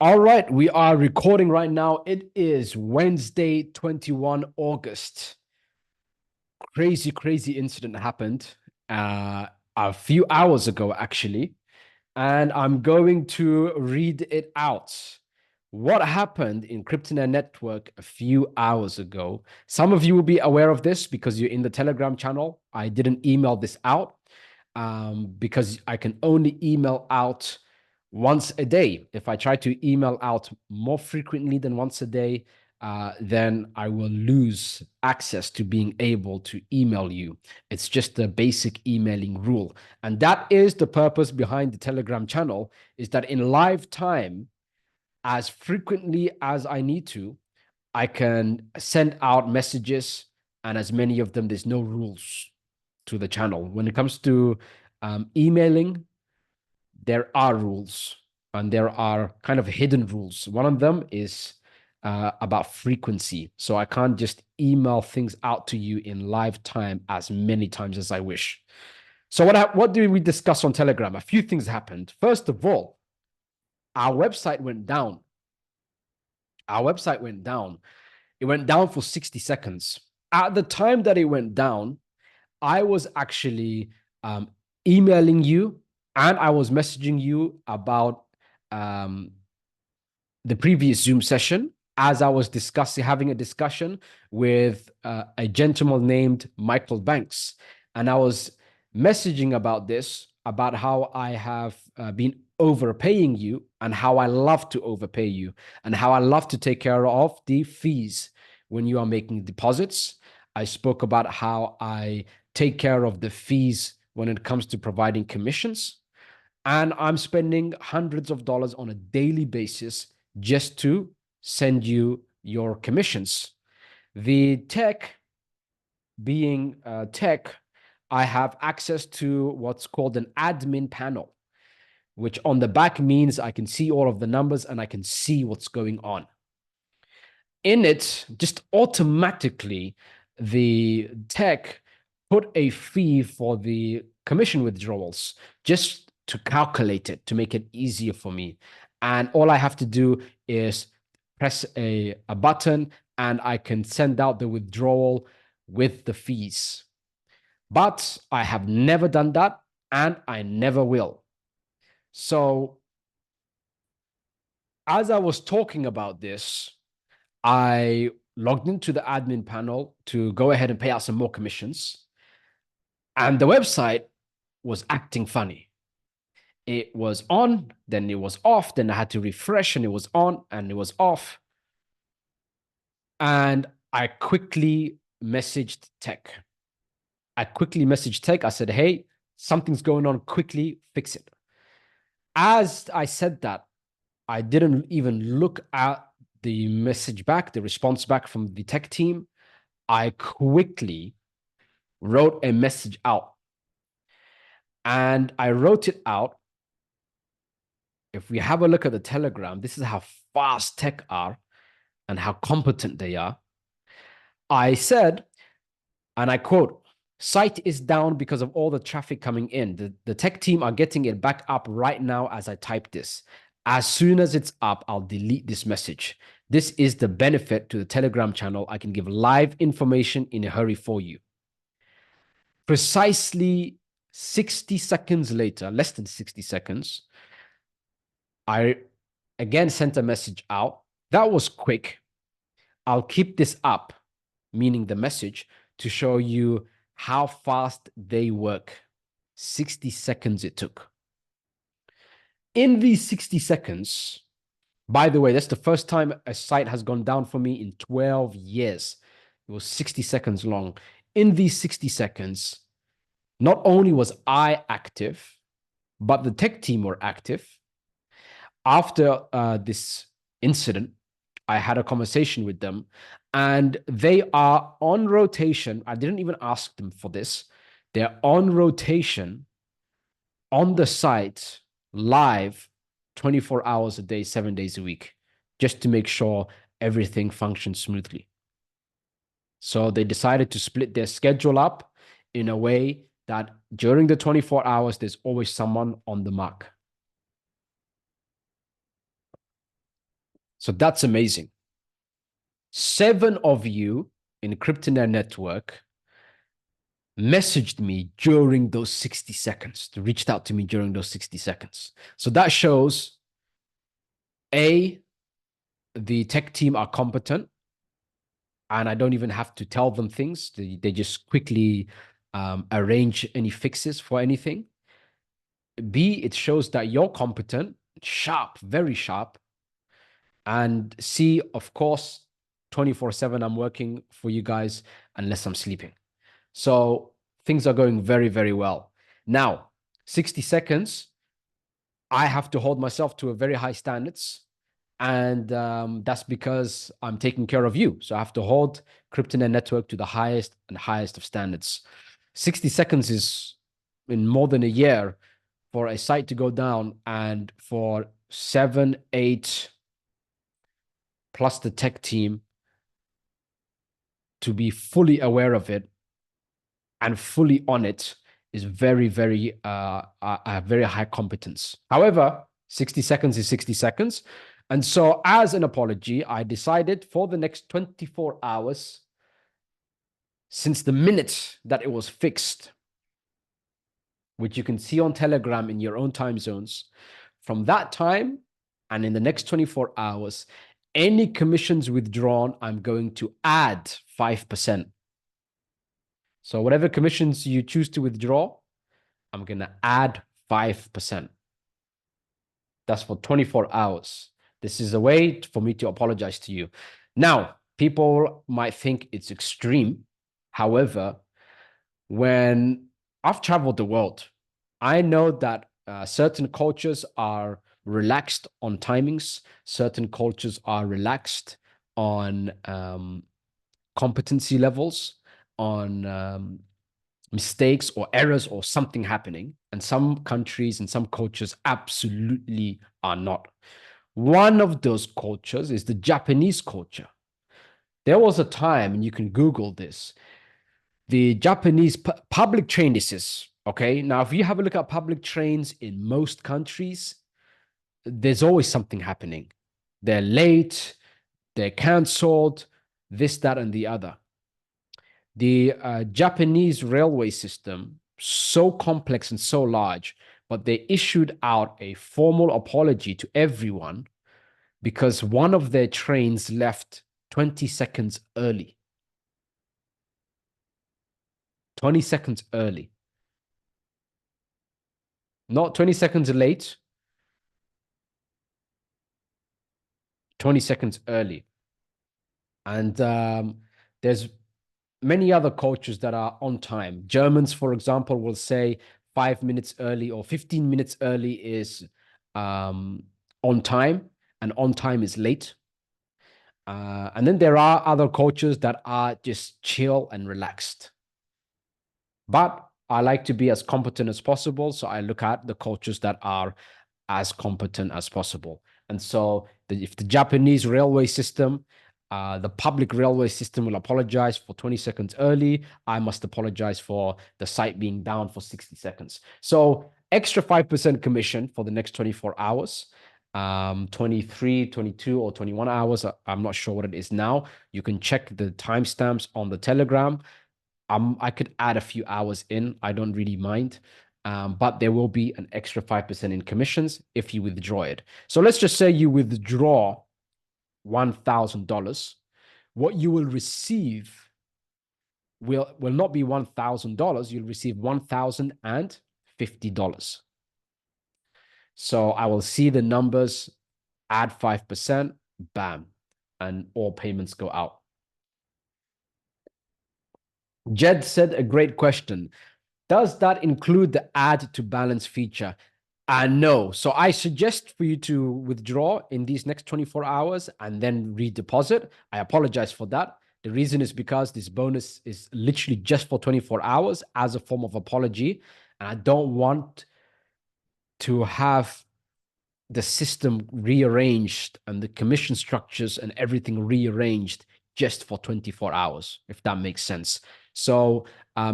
All right, we are recording right now. It is Wednesday, 21 August. Crazy, crazy incident happened a few hours ago, actually. And I'm going to read it out. What happened in Kryptonet Network a few hours ago? Some of you will be aware of this because you're in the Telegram channel. I didn't email this out because I can only email out once a day. If I try to email out more frequently than once a day, then I will lose access to being able to email you. It's just the basic emailing rule. And that is the purpose behind the Telegram channel, is that in live time, as frequently as I need to, I can send out messages, and as many of them, there's no rules to the channel. When it comes to emailing, there are rules, and there are kind of hidden rules. One of them is about frequency. So I can't just email things out to you in live time as many times as I wish. So what did we discuss on Telegram? A few things happened. First of all, our website went down. Our website went down. It went down for 60 seconds. At the time that it went down, I was actually emailing you and I was messaging you about the previous Zoom session as I was having a discussion with a gentleman named Michael Banks. And I was messaging about this, about how I have been overpaying you and how I love to overpay you and how I love to take care of the fees when you are making deposits. I spoke about how I take care of the fees when it comes to providing commissions. And I'm spending hundreds of dollars on a daily basis just to send you your commissions. The tech, being tech, I have access to what's called an admin panel, which on the back means I can see all of the numbers and I can see what's going on. In it, just automatically, the tech put a fee for the commission withdrawals just to calculate it, to make it easier for me. And all I have to do is press a button and I can send out the withdrawal with the fees. But I have never done that and I never will. So as I was talking about this, I logged into the admin panel to go ahead and pay out some more commissions. And the website was acting funny. It was on, then it was off, then I had to refresh and it was on and it was off. And I quickly messaged tech. I said, hey, something's going on, quickly fix it. As I said that, I didn't even look at the message back, the response back from the tech team. I quickly wrote a message out. And I wrote it out. If we have a look at the Telegram, this is how fast tech are and how competent they are. I said, and I quote, site is down because of all the traffic coming in. The tech team are getting it back up right now as I type this. As soon as it's up, I'll delete this message. This is the benefit to the Telegram channel. I can give live information in a hurry for you. Precisely 60 seconds later, less than 60 seconds, I again sent a message out. That was quick. I'll keep this up, meaning the message, to show you how fast they work. 60 seconds it took. In these 60 seconds, by the way, that's the first time a site has gone down for me in 12 years. It was 60 seconds long. In these 60 seconds, not only was I active, but the tech team were active. After this incident, I had a conversation with them and they are on rotation. I didn't even ask them for this. They're on rotation on the site live 24 hours a day, 7 days a week, just to make sure everything functions smoothly. So they decided to split their schedule up in a way that during the 24 hours, there's always someone on the mark. So that's amazing. 7 of you in Cryptonair network messaged me during those 60 seconds, reached out to me during those 60 seconds. So that shows A, the tech team are competent, and I don't even have to tell them things. They just quickly arrange any fixes for anything. B, it shows that you're competent, sharp, very sharp. And C, of course, 24/7, I'm working for you guys unless I'm sleeping. So things are going very, very well. Now, 60 seconds, I have to hold myself to a very high standards. And that's because I'm taking care of you. So I have to hold Cryptonet network to the highest and highest of standards. 60 seconds is in more than a year for a site to go down, and for 7, 8 plus the tech team to be fully aware of it and fully on it is very, very, a very high competence. However, 60 seconds is 60 seconds. And so as an apology, I decided for the next 24 hours, since the minute that it was fixed, which you can see on Telegram in your own time zones, from that time and in the next 24 hours, any commissions withdrawn, I'm going to add 5%. So whatever commissions you choose to withdraw, I'm going to add 5%. That's for 24 hours. This is a way for me to apologize to you. Now, people might think it's extreme. However, when I've traveled the world, I know that certain cultures are relaxed on timings. Certain cultures are relaxed on competency levels, on mistakes or errors or something happening. And some countries and some cultures absolutely are not. One of those cultures is the Japanese culture. There was a time, and you can Google this, the Japanese public train, this is, okay? Now, if you have a look at public trains in most countries, there's always something happening. They're late, they're canceled, this, that, and the other. The Japanese railway system, so complex and so large, but they issued out a formal apology to everyone because one of their trains left 20 seconds early. 20 seconds early. Not 20 seconds late, 20 seconds early. And there's many other cultures that are on time. Germans, for example, will say 5 minutes early or 15 minutes early is on time, and on time is late. And then there are other cultures that are just chill and relaxed. But I like to be as competent as possible. So I look at the cultures that are as competent as possible. And so if the Japanese railway system, the public railway system will apologize for 20 seconds early, I must apologize for the site being down for 60 seconds. So extra 5% commission for the next 24 hours. 23, 22, or 21 hours. I'm not sure what it is now. You can check the timestamps on the Telegram. I could add a few hours in. I don't really mind. But there will be an extra 5% in commissions if you withdraw it. So let's just say you withdraw $1,000. What you will receive will not be $1,000. You'll receive $1,050. So I will see the numbers, add 5%, bam, and all payments go out. Jed said a great question. Does that include the add to balance feature? No. So I suggest for you to withdraw in these next 24 hours and then redeposit. I apologize for that. The reason is because this bonus is literally just for 24 hours as a form of apology. And I don't want to have the system rearranged and the commission structures and everything rearranged just for 24 hours, if that makes sense. So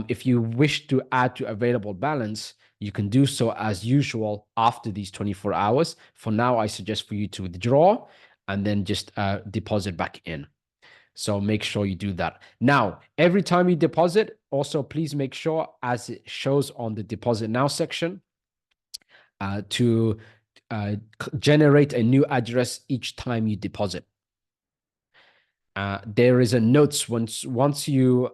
if you wish to add to available balance, you can do so as usual after these 24 hours. For now, I suggest for you to withdraw. and then just deposit back in. So make sure you do that. Now, every time you deposit, also please make sure, as it shows on the deposit now section, to generate a new address each time you deposit. There is a notes once you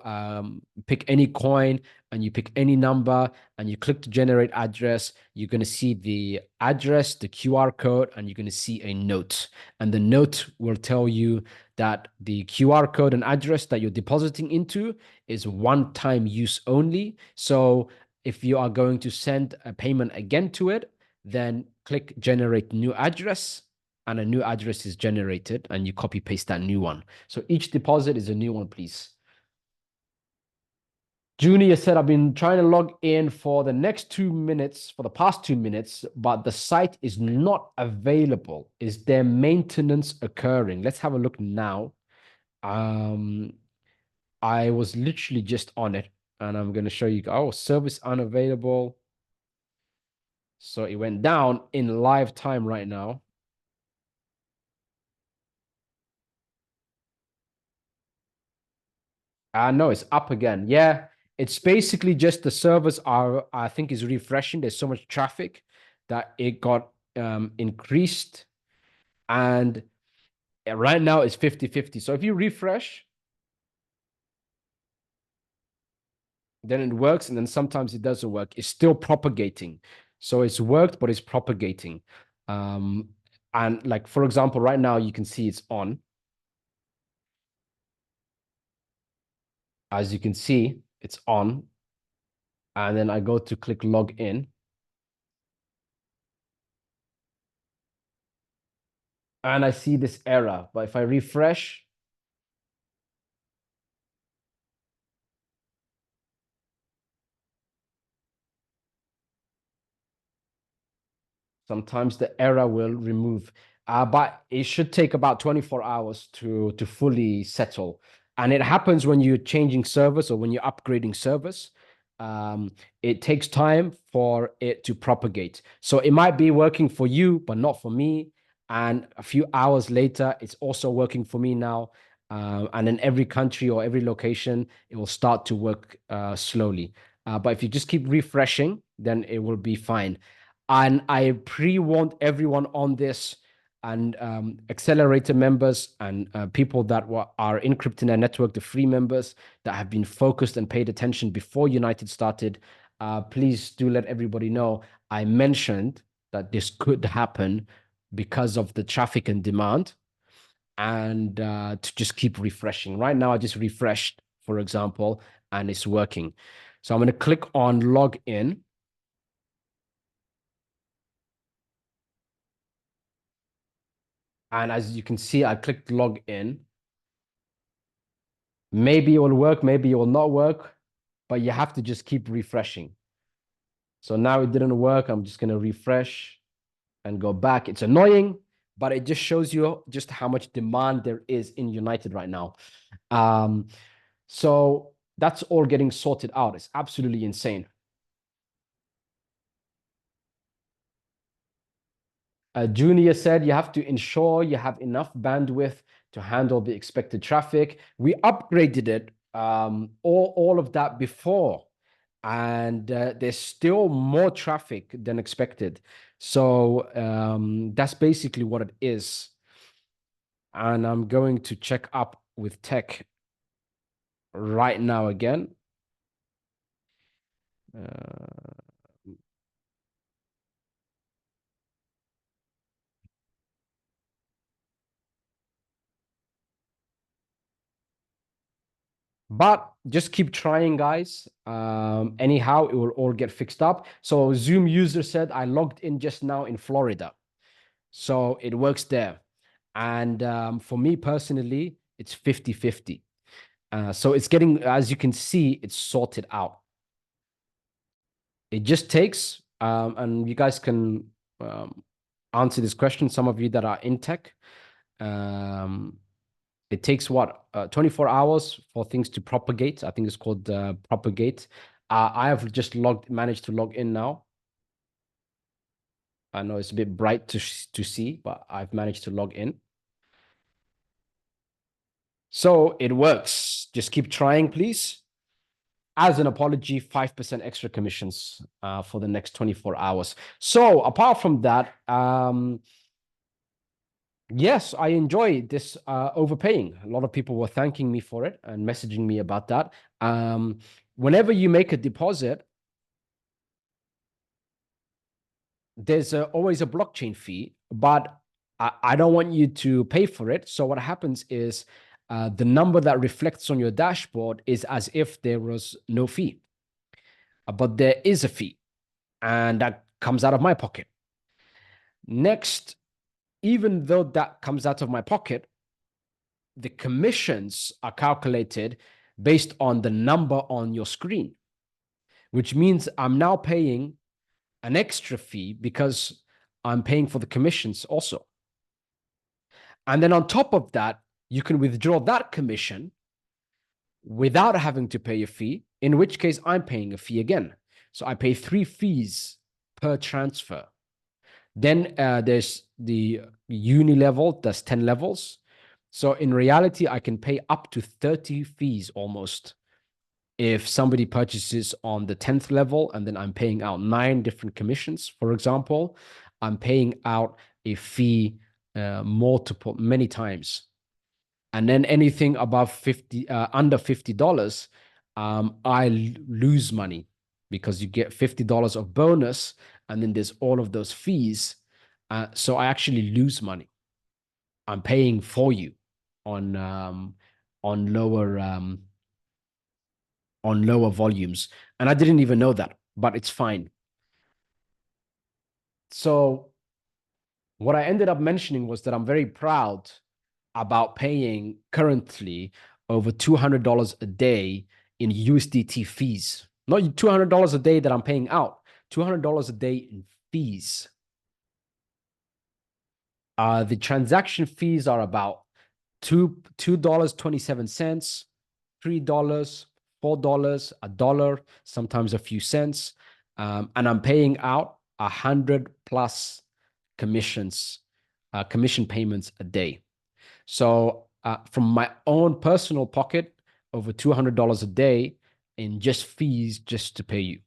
pick any coin and you pick any number and you click to generate address, you're going to see the address, the QR code, and you're going to see a note. And the note will tell you that the QR code and address that you're depositing into is one-time use only. So if you are going to send a payment again to it, then click generate new address, and a new address is generated, and you copy paste that new one. So each deposit is a new one, please. Junior said, I've been trying to log in for the next 2 minutes, for the past 2 minutes, but the site is not available. Is there maintenance occurring? Let's have a look now. I was literally just on it, and I'm going to show you. Oh, service unavailable. So it went down in live time right now. No, it's up again. Yeah, it's basically just the servers are, I think, is refreshing. There's so much traffic that it got increased. And right now it's 50-50. So if you refresh, then it works. And then sometimes it doesn't work. It's still propagating. So it's worked, but it's propagating. And like, for example, right now you can see it's on. As you can see, it's on. And then I go to click log in. And I see this error. But if I refresh, sometimes the error will remove. But it should take about 24 hours to fully settle. And it happens when you're changing servers or when you're upgrading servers. It takes time for it to propagate. So it might be working for you, but not for me. And a few hours later, it's also working for me now. And in every country or every location, it will start to work slowly. But if you just keep refreshing, then it will be fine. And I pre-warned everyone on this, and accelerator members and people that are in Cryptonet network, the free members that have been focused and paid attention before United started. Please do let everybody know. I mentioned that this could happen because of the traffic and demand, and to just keep refreshing. Right now, I just refreshed, for example, and it's working. So I'm going to click on log in. And as you can see, I clicked log in. Maybe it will work, maybe it will not work, but you have to just keep refreshing. So now it didn't work. I'm just going to refresh and go back. It's annoying, but it just shows you just how much demand there is in United right now. So that's all getting sorted out. It's absolutely insane. Junior said you have to ensure you have enough bandwidth to handle the expected traffic. We upgraded it, all of that before, and there's still more traffic than expected. So that's basically what it is. And I'm going to check up with tech right now again. But just keep trying, guys. Anyhow, it will all get fixed up. So Zoom user said, I logged in just now in Florida. So it works there. And for me personally, it's 50-50. So it's getting, as you can see, it's sorted out. It just takes, and you guys can answer this question, some of you that are in tech. It takes what, 24 hours for things to propagate. I think it's called propagate. I have just managed to log in now. I know it's a bit bright to see, but I've managed to log in. So it works. Just keep trying, please. As an apology, 5% extra commissions for the next 24 hours. So apart from that, yes, I enjoy this overpaying. A lot of people were thanking me for it and messaging me about that. Whenever you make a deposit, there's always a blockchain fee, but I don't want you to pay for it. So what happens is the number that reflects on your dashboard is as if there was no fee, but there is a fee, and that comes out of my pocket. Next, even though that comes out of my pocket, the commissions are calculated based on the number on your screen, which means I'm now paying an extra fee because I'm paying for the commissions also. And then on top of that, you can withdraw that commission without having to pay a fee, in which case I'm paying a fee again. So I pay 3 fees per transfer. Then there's the uni level, that's 10 levels. So in reality, I can pay up to 30 fees almost if somebody purchases on the 10th level, and then I'm paying out 9 different commissions, for example, I'm paying out a fee many times. And then anything above 50, under $50, I lose money because you get $50 of bonus, and then there's all of those fees. So I actually lose money. I'm paying for you on lower volumes, and I didn't even know that, but it's fine. So what I ended up mentioning was that I'm very proud about paying currently over $200 a day in USDT fees. Not $200 a day that I'm paying out, $200 a day in fees. The transaction fees are about $2.27, $3, $4, $1, sometimes a few cents. And I'm paying out 100 plus commissions, commission payments a day. So from my own personal pocket, over $200 a day in just fees just to pay you.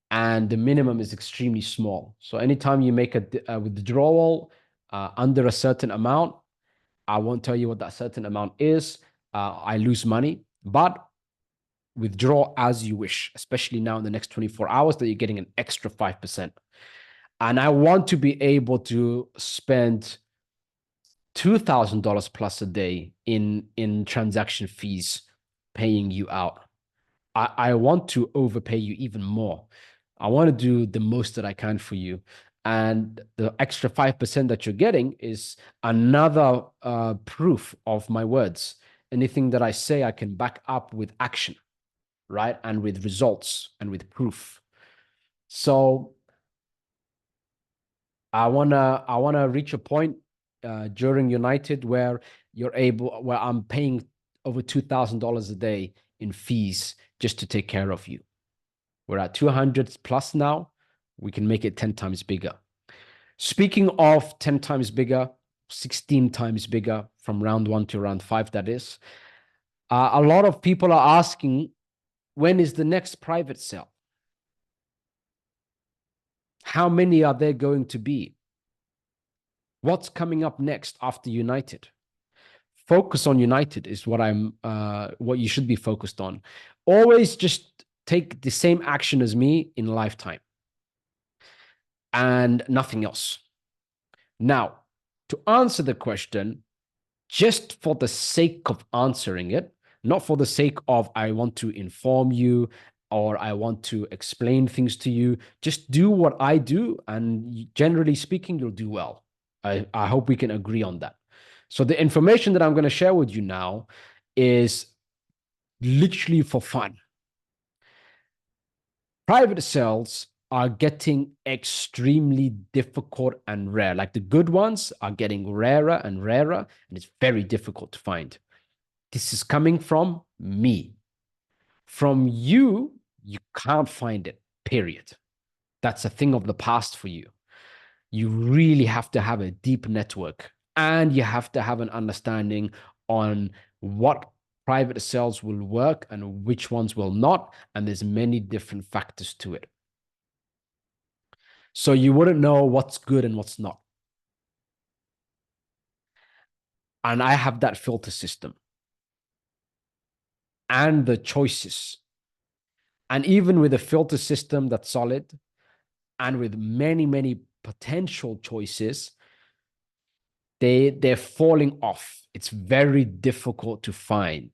And the minimum is extremely small. So anytime you make a withdrawal under a certain amount, I won't tell you what that certain amount is. I lose money, but withdraw as you wish, especially now in the next 24 hours that you're getting an extra 5%. And I want to be able to spend $2,000 plus a day in transaction fees paying you out. I want to overpay you even more. I want to do the most that I can for you. And the extra 5% that you're getting is another proof of my words. Anything that I say, I can back up with action, right? And with results and with proof. So I wanna reach a point during United where where I'm paying over $2,000 a day in fees just to take care of you. We're at 200 plus now. We can make it 10 times bigger. Speaking of 10 times bigger, 16 times bigger from round 1 to round 5, that is. A lot of people are asking, when is the next private sale? How many are there going to be? What's coming up next after United? Focus on United is what you should be focused on. Always just take the same action as me in lifetime and nothing else. Now, to answer the question, just for the sake of answering it, not for the sake of I want to inform you or I want to explain things to you, just do what I do, and generally speaking, you'll do well. I hope we can agree on that. So the information that I'm going to share with you now is literally for fun. Private sales are getting extremely difficult and rare. Like the good ones are getting rarer and rarer, and it's very difficult to find. This is coming from me. From you, you can't find it, period. That's a thing of the past for you. You really have to have a deep network And you have to have an understanding on what private sales will work and which ones will not. And there's many different factors to it. So you wouldn't know what's good and what's not. And I have that filter system and the choices. And even with a filter system that's solid and with many, many potential choices, they're falling off. It's very difficult to find.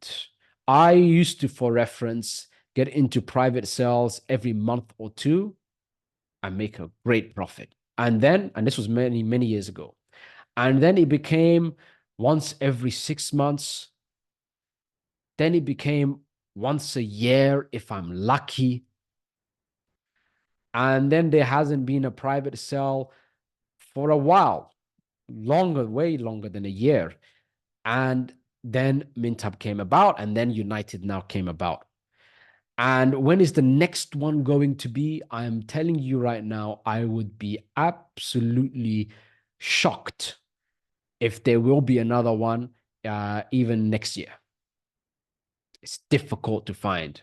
I used to, for reference, get into private sales every month or two and make a great profit. And this was many, many years ago. And then it became once every 6 months. Then it became once a year if I'm lucky. And then there hasn't been a private sale for a while, longer, way longer than a year. And then MintHub came about, and then United now came about. And when is the next one going to be? I'm telling you right now, I would be absolutely shocked if there will be another one even next year. It's difficult to find.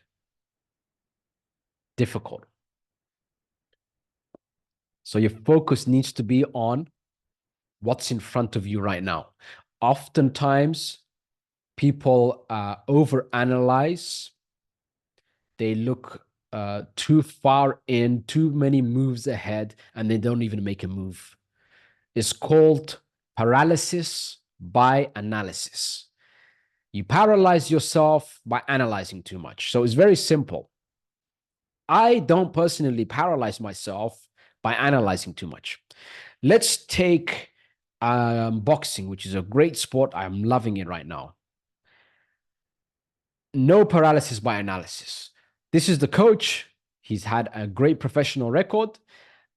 Difficult. So your focus needs to be on what's in front of you right now. Oftentimes, people overanalyze. They look too far in, too many moves ahead, and they don't even make a move. It's called paralysis by analysis. You paralyze yourself by analyzing too much. So it's very simple. I don't personally paralyze myself by analyzing too much. Let's take boxing, which is a great sport. I'm loving it right now. No paralysis by analysis. This is the coach. He's had a great professional record.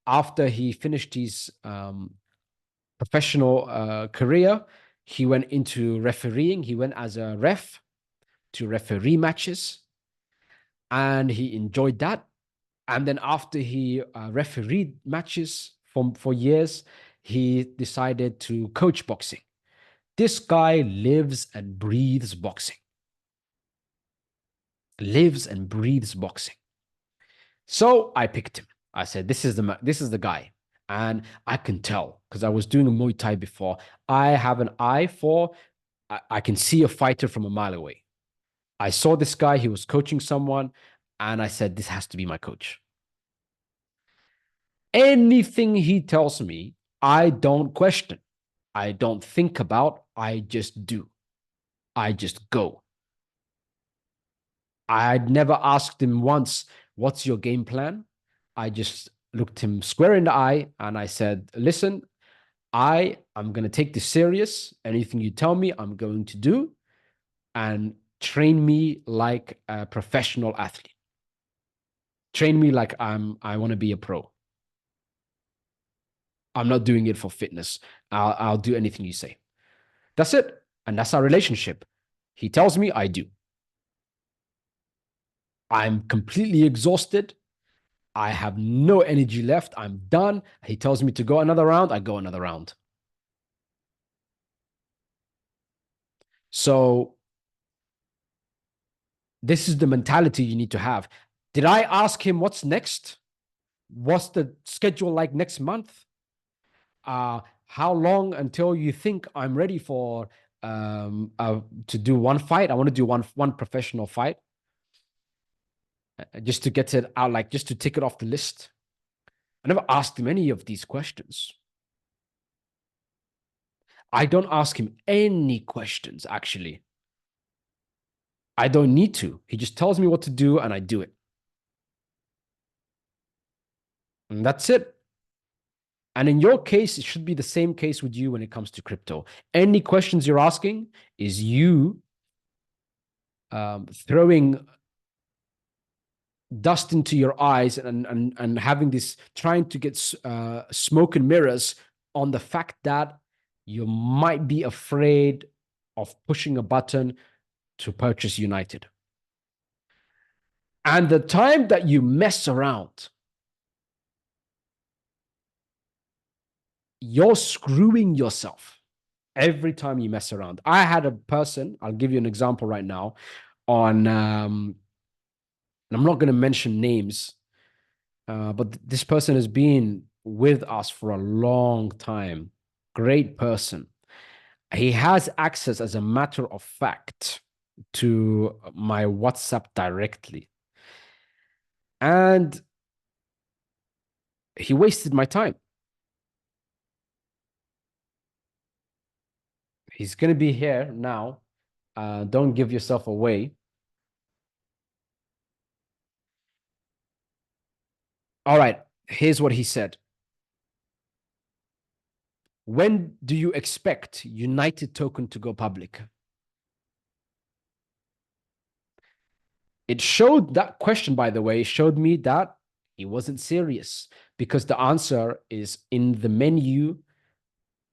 After he finished his professional career, he went into refereeing. He went as a ref to referee matches, and he enjoyed that. And then after he refereed matches for years, he decided to coach boxing. This guy lives and breathes boxing. Lives and breathes boxing. So I picked him. I said, this is the guy. And I can tell because I was doing a Muay Thai before. I have an eye for, I can see a fighter from a mile away. I saw this guy, he was coaching someone, and I said, this has to be my coach. Anything he tells me, I don't question. I don't think about, I just do. I just go. I'd never asked him once, what's your game plan? I just looked him square in the eye and I said, listen, I am going to take this serious. Anything you tell me, I'm going to do, and train me like a professional athlete. Train me like I want to be a pro. I'm not doing it for fitness. I'll do anything you say. That's it. And that's our relationship. He tells me, I do. I'm completely exhausted. I have no energy left. I'm done. He tells me to go another round. I go another round. So this is the mentality you need to have. Did I ask him what's next? What's the schedule like next month? How long until you think I'm ready for to do one fight? I want to do one professional fight. Just to get it out, like just to tick it off the list. I never asked him any of these questions. I don't ask him any questions, actually. I don't need to. He just tells me what to do and I do it. And that's it. And in your case, it should be the same case with you when it comes to crypto. Any questions you're asking is you throwing dust into your eyes and having this, trying to get smoke and mirrors on the fact that you might be afraid of pushing a button to purchase United. And the time that you mess around, you're screwing yourself. Every time you mess around. I had a person, I'll give you an example right now on, and I'm not going to mention names, but this person has been with us for a long time. Great person. He has access, as a matter of fact, to my WhatsApp directly. And he wasted my time. He's going to be here now. Don't give yourself away. All right. Here's what he said. When do you expect United Token to go public? It showed, that question, by the way, showed me that he wasn't serious, because the answer is in the menu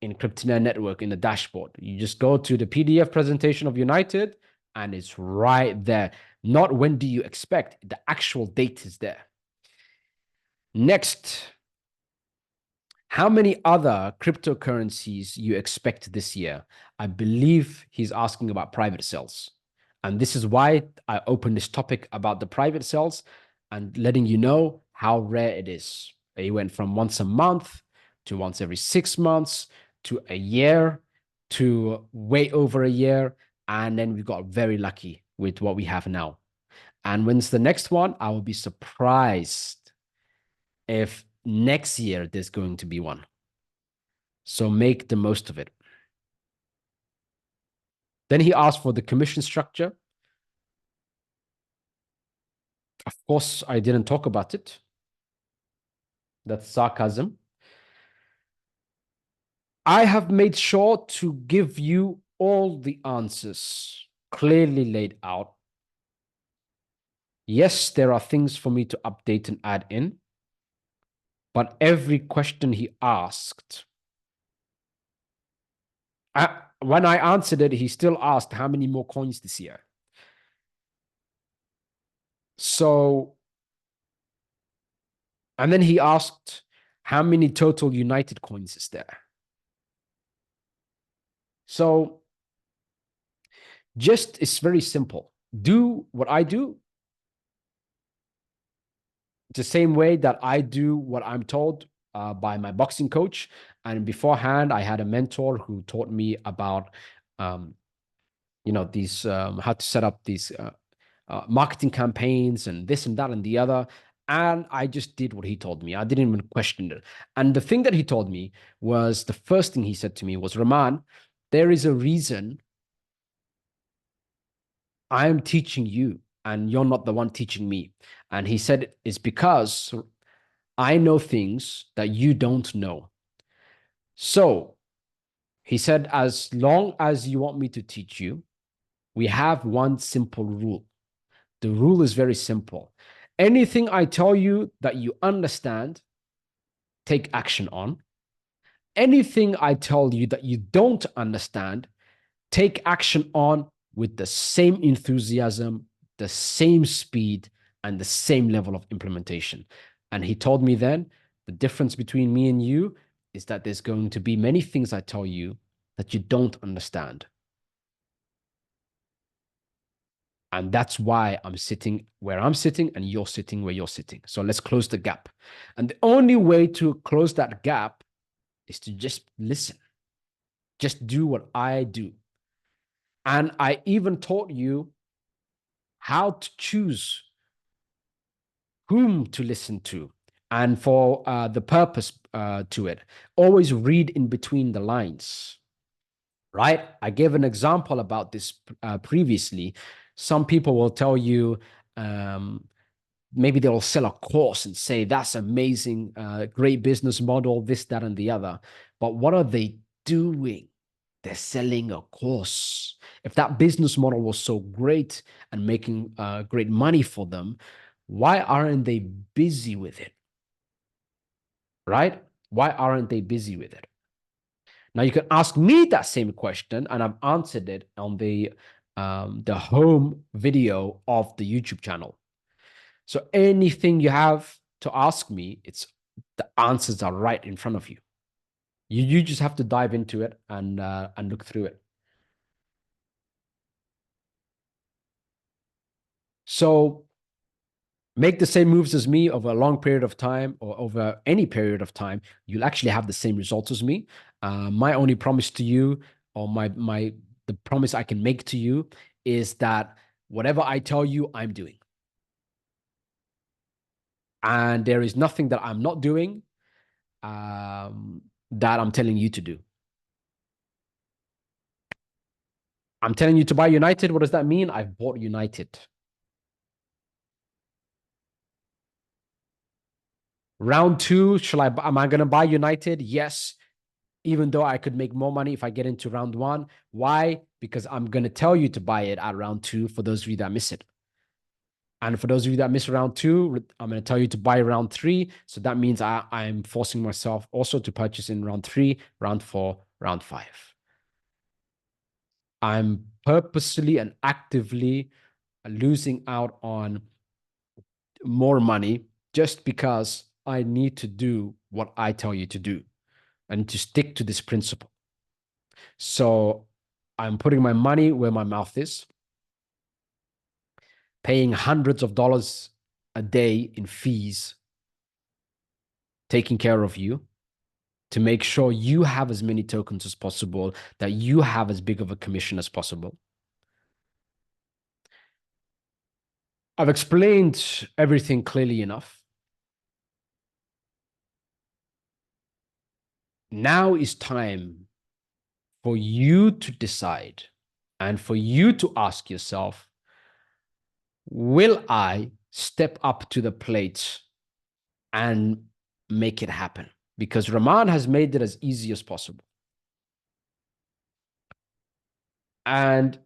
in Cryptonaire Network in the dashboard. You just go to the PDF presentation of United and it's right there. Not when do you expect, the actual date is there. Next, how many other cryptocurrencies you expect this year? I believe he's asking about private sales. And this is why I opened this topic about the private sales and letting you know how rare it is. It went from once a month to once every 6 months to a year to way over a year. And then we got very lucky with what we have now. And when's the next one? I will be surprised if next year there's going to be one. So make the most of it. Then he asked for the commission structure. Of course, I didn't talk about it. That's sarcasm. I have made sure to give you all the answers clearly laid out. Yes, there are things for me to update and add in, but every question he asked, when I answered it, he still asked how many more coins this year. So, and then he asked how many total United coins is there. So just, it's very simple. Do what I do the same way that I do what I'm told by my boxing coach. And beforehand, I had a mentor who taught me about, these, how to set up these marketing campaigns and this and that and the other. And I just did what he told me. I didn't even question it. And the thing that he told me was, the first thing he said to me was, Rahman, there is a reason I am teaching you and you're not the one teaching me. And he said, it's because I know things that you don't know. So he said, as long as you want me to teach you, we have one simple rule. The rule is very simple. Anything I tell you that you understand, take action on. Anything I tell you that you don't understand, take action on with the same enthusiasm, the same speed, and the same level of implementation. And he told me then, the difference between me and you is that there's going to be many things I tell you that you don't understand. And that's why I'm sitting where I'm sitting and you're sitting where you're sitting. So let's close the gap. And the only way to close that gap is to just listen. Just do what I do. And I even taught you how to choose whom to listen to and for the purpose to it. Always read in between the lines, right? I gave an example about this previously. Some people will tell you, maybe they'll sell a course and say, that's amazing, great business model, this, that, and the other. But what are they doing? They're selling a course. If that business model was so great and making great money for them, why aren't they busy with it? Right? Why aren't they busy with it? Now you can ask me that same question, and I've answered it on the home video of the YouTube channel. So anything you have to ask me, it's the answers are right in front of you. You just have to dive into it and look through it. So make the same moves as me over a long period of time or over any period of time, you'll actually have the same results as me. My only promise to you, or the promise I can make to you, is that whatever I tell you, I'm doing. And there is nothing that I'm not doing that I'm telling you to do. I'm telling you to buy United. What does that mean? I've bought United. Round two, am I going to buy United? Yes. Even though I could make more money if I get into round one. Why? Because I'm going to tell you to buy it at round two for those of you that miss it. And for those of you that miss round two, I'm going to tell you to buy round three. So that means I'm forcing myself also to purchase in round three, round four, round five. I'm purposely and actively losing out on more money just because I need to do what I tell you to do. I need to stick to this principle. So I'm putting my money where my mouth is, paying hundreds of dollars a day in fees, taking care of you to make sure you have as many tokens as possible, that you have as big of a commission as possible. I've explained everything clearly enough. Now is time for you to decide and for you to ask yourself, will I step up to the plate and make it happen? Because Rahman has made it as easy as possible. And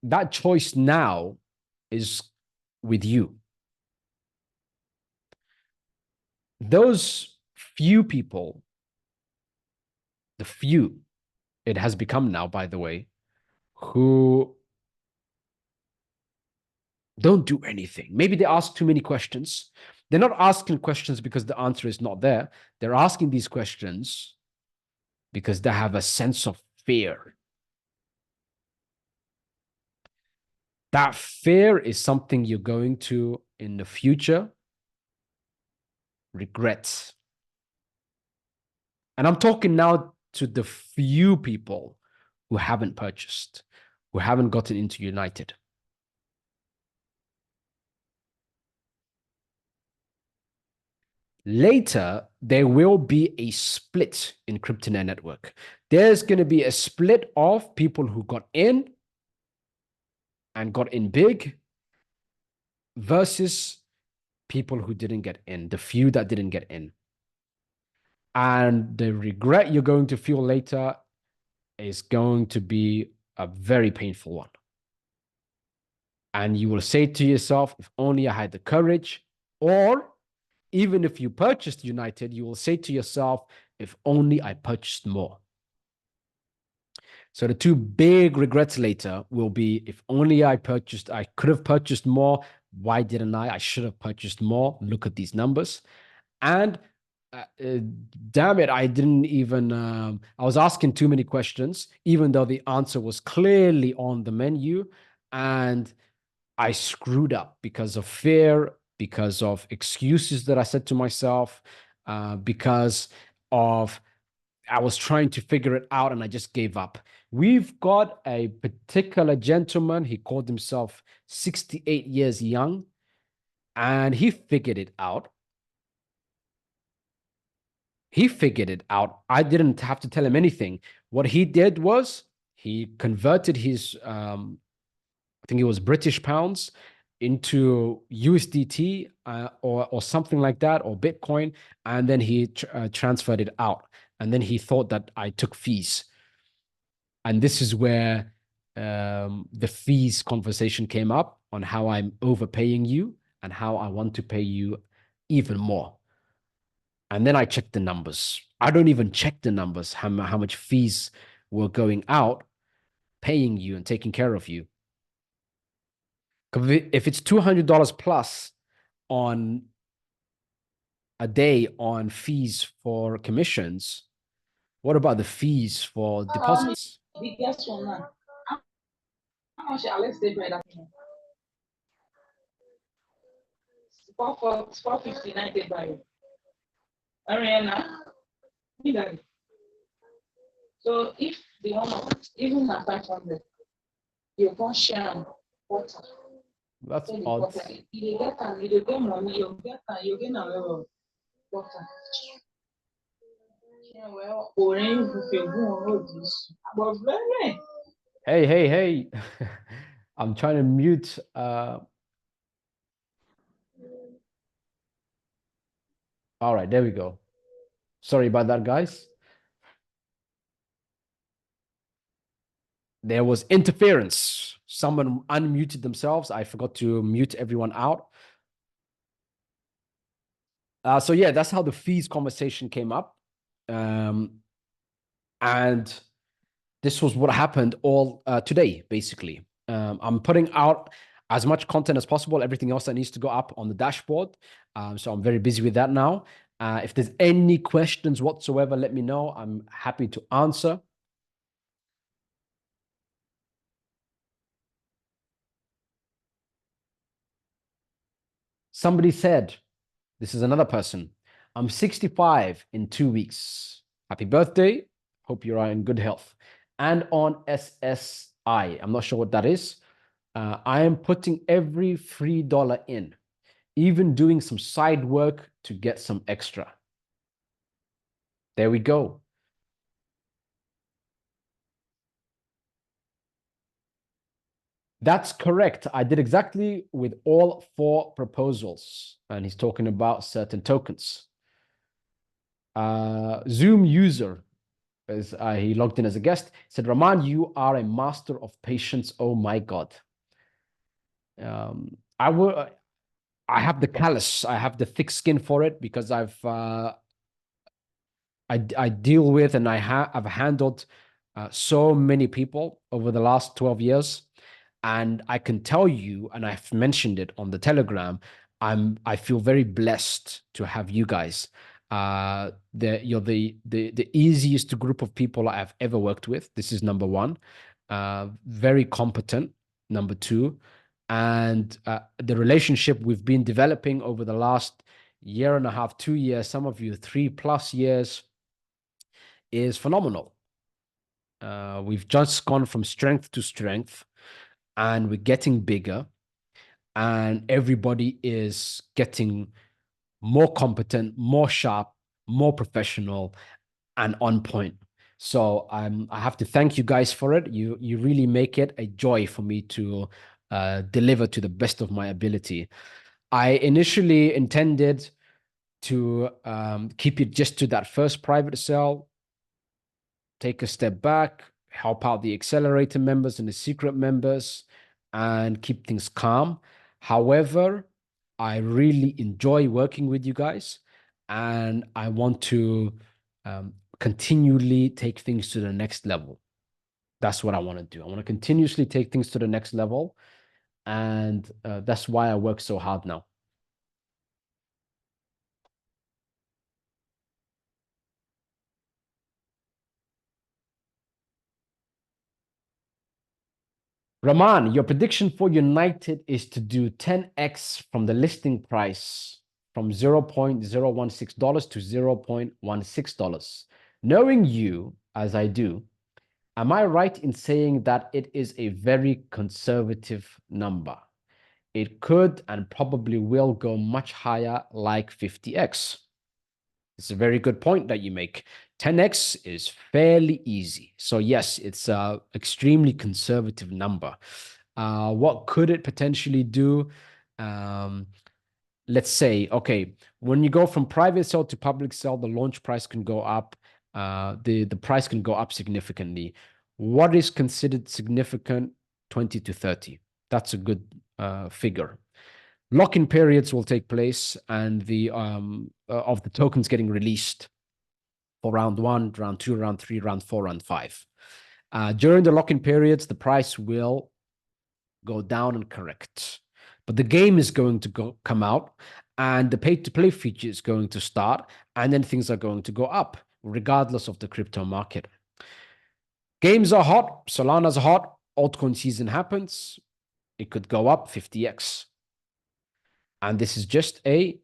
that choice now is with you. Those few people, the few it has become now, by the way, who don't do anything. Maybe they ask too many questions. They're not asking questions because the answer is not there. They're asking these questions because they have a sense of fear. That fear is something you're going to, in the future, regret. And I'm talking now to the few people who haven't purchased, who haven't gotten into United. Later, there will be a split in Cryptonet Network. There's going to be a split of people who got in and got in big versus people who didn't get in, the few that didn't get in. And the regret you're going to feel later is going to be a very painful one. And you will say to yourself, if only I had the courage, or even if you purchased United, you will say to yourself, if only I purchased more. So the two big regrets later will be, if only I could have purchased more. Why didn't I? I should have purchased more. Look at these numbers. And damn it, I didn't even, I was asking too many questions, even though the answer was clearly on the menu. And I screwed up because of fear, because of excuses that I said to myself, because of I was trying to figure it out and I just gave up. We've got a particular gentleman. He called himself 68 years young, and he figured it out. He figured it out. I didn't have to tell him anything. What he did was he converted his, I think it was British pounds, into USDT or something like that, or Bitcoin, and then he transferred it out. And then he thought that I took fees. And this is where the fees conversation came up on how I'm overpaying you and how I want to pay you even more. And then I checked the numbers. I don't even check the numbers, how much fees were going out, paying you and taking care of you. If it's $200 plus on a day on fees for commissions, What about the fees for deposits? Biggest one now. How much Alex they pay that? 459 they buy. Ariana, so if the one even at 500, you can share water. That's odd. You get money, you get a level of water. Well, orange buffet go this. But very. Hey. I'm trying to mute. All right, there we go. Sorry about that, guys. There was interference. Someone unmuted themselves. I forgot to mute everyone out. So yeah, that's how the fees conversation came up. And this was what happened all today, basically. I'm putting out as much content as possible, everything else that needs to go up on the dashboard. So I'm very busy with that now. If there's any questions whatsoever, let me know. I'm happy to answer. Somebody said, this is another person, I'm 65 in 2 weeks. Happy birthday. Hope you are in good health. And on SSI, I'm not sure what that is. I am putting every free dollar in, even doing some side work to get some extra. There we go. That's correct. I did exactly with all 4 proposals. And he's talking about certain tokens. Zoom user, as he logged in as a guest, said, Rahman, you are a master of patience. Oh my God. I have the callus. I have the thick skin for it because I deal with and I've handled so many people over the last 12 years. And I can tell you, and I've mentioned it on the Telegram, I feel very blessed to have you guys. You're the easiest group of people I've ever worked with. This is number one. Very competent, number two. And the relationship we've been developing over the last year and a half, 2 years, some of you 3+ years, is phenomenal. We've just gone from strength to strength, and we're getting bigger, and everybody is getting more competent, more sharp, more professional, and on point. So I have to thank you guys for it. You really make it a joy for me to deliver to the best of my ability. I initially intended to keep it just to that first private cell, take a step back, help out the accelerator members and the secret members, and keep things calm. However, I really enjoy working with you guys, and I want to continually take things to the next level. That's what I want to do. I want to continuously take things to the next level, and that's why I work so hard now. Rahman, your prediction for United is to do 10x from the listing price from $0.016 to $0.16. Knowing you as I do, am I right in saying that it is a very conservative number? It could and probably will go much higher, like 50x. It's a very good point that you make. 10x is fairly easy. So yes, it's an extremely conservative number. What could it potentially do? Let's say, okay, when you go from private sale to public sale, the launch price can go up. The price can go up significantly. What is considered significant? 20 to 30. That's a good figure. Lock-in periods will take place, and the of the tokens getting released for round 1, round 2, round 3, round 4, round 5. During the lock-in periods, the price will go down and correct. But the game is going to come out, and the pay-to-play feature is going to start, and then things are going to go up. regardless of the crypto market. Games are hot, Solana's hot, altcoin season happens, it could go up 50x. And this is just any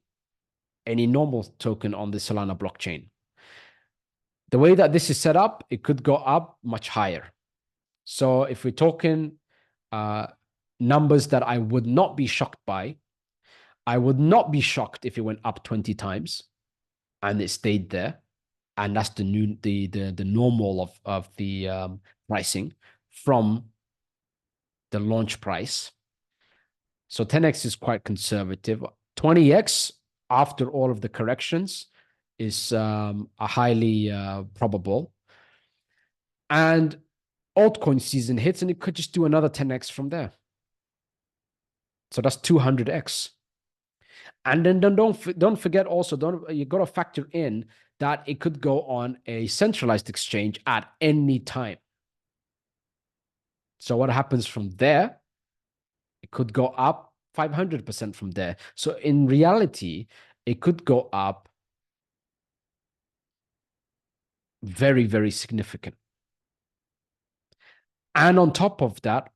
normal token on the Solana blockchain. The way that this is set up, it could go up much higher. So if we're talking numbers that I would not be shocked by, I would not be shocked if it went up 20 times and it stayed there. And that's the normal of the pricing from the launch price. So 10x is quite conservative. 20x after all of the corrections is a highly probable. And altcoin season hits and it could just do another 10x from there. So that's 200x. And then don't forget also, you got to factor in that it could go on a centralized exchange at any time. So what happens from there? It could go up 500% from there. So in reality, it could go up very, very significant. And on top of that,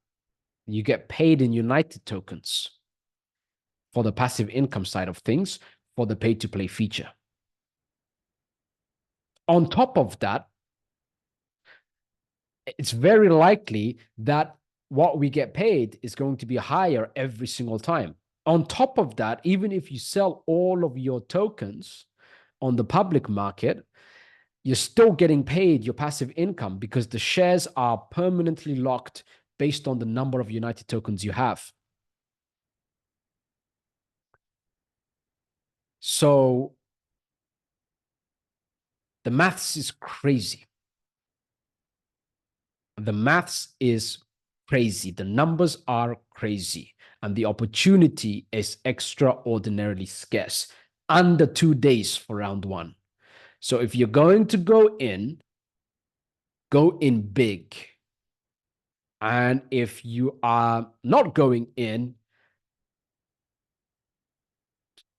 you get paid in United tokens for the passive income side of things for the pay-to-play feature. On top of that, it's very likely that what we get paid is going to be higher every single time. On top of that, even if you sell all of your tokens on the public market, you're still getting paid your passive income because the shares are permanently locked based on the number of United tokens you have. So the maths is crazy. The maths is crazy. The numbers are crazy. And the opportunity is extraordinarily scarce. Under 2 days for round one. So if you're going to go in big. And if you are not going in,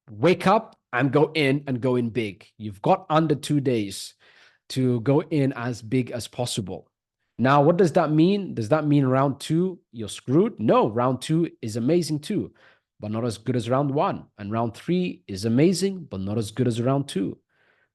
wake up and go in big. You've got under 2 days to go in as big as possible. Now, what does that mean? Does that mean round 2, you're screwed? No, round 2 is amazing too, but not as good as round 1. And round 3 is amazing, but not as good as round 2.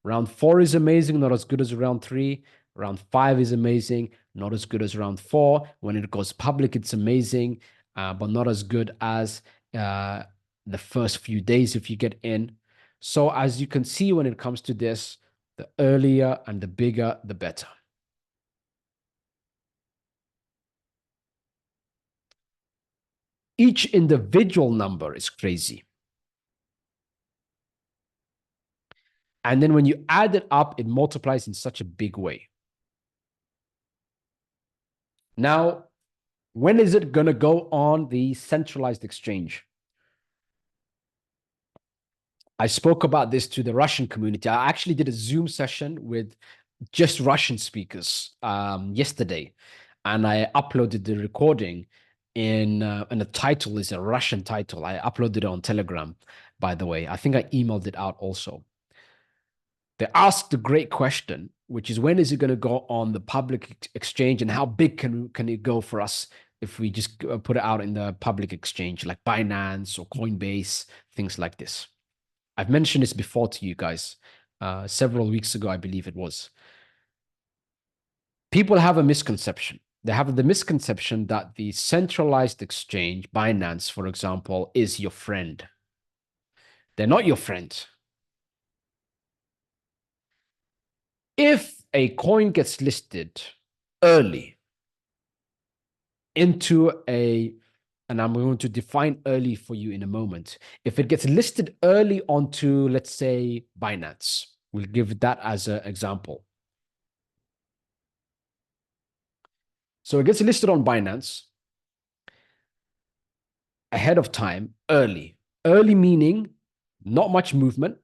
Round 4 is amazing, not as good as round 3. Round 5 is amazing, not as good as round 4. When it goes public, it's amazing, but not as good as the first few days if you get in. So as you can see, when it comes to this, the earlier and the bigger, the better. Each individual number is crazy. And then when you add it up, it multiplies in such a big way. Now, when is it going to go on the centralized exchange? I spoke about this to the Russian community. I actually did a Zoom session with just Russian speakers yesterday, and I uploaded the recording and the title is a Russian title. I uploaded it on Telegram, by the way. I think I emailed it out also. They asked the great question, which is when is it going to go on the public exchange and how big can it go for us if we just put it out in the public exchange like Binance or Coinbase, things like this. I've mentioned this before to you guys several weeks ago, I believe it was. People have a misconception. They have the misconception that the centralized exchange, Binance, for example, is your friend. They're not your friend. If a coin gets listed early into and I'm going to define early for you in a moment. If it gets listed early onto, let's say, Binance, we'll give that as an example. So it gets listed on Binance ahead of time, early. Early meaning not much movement,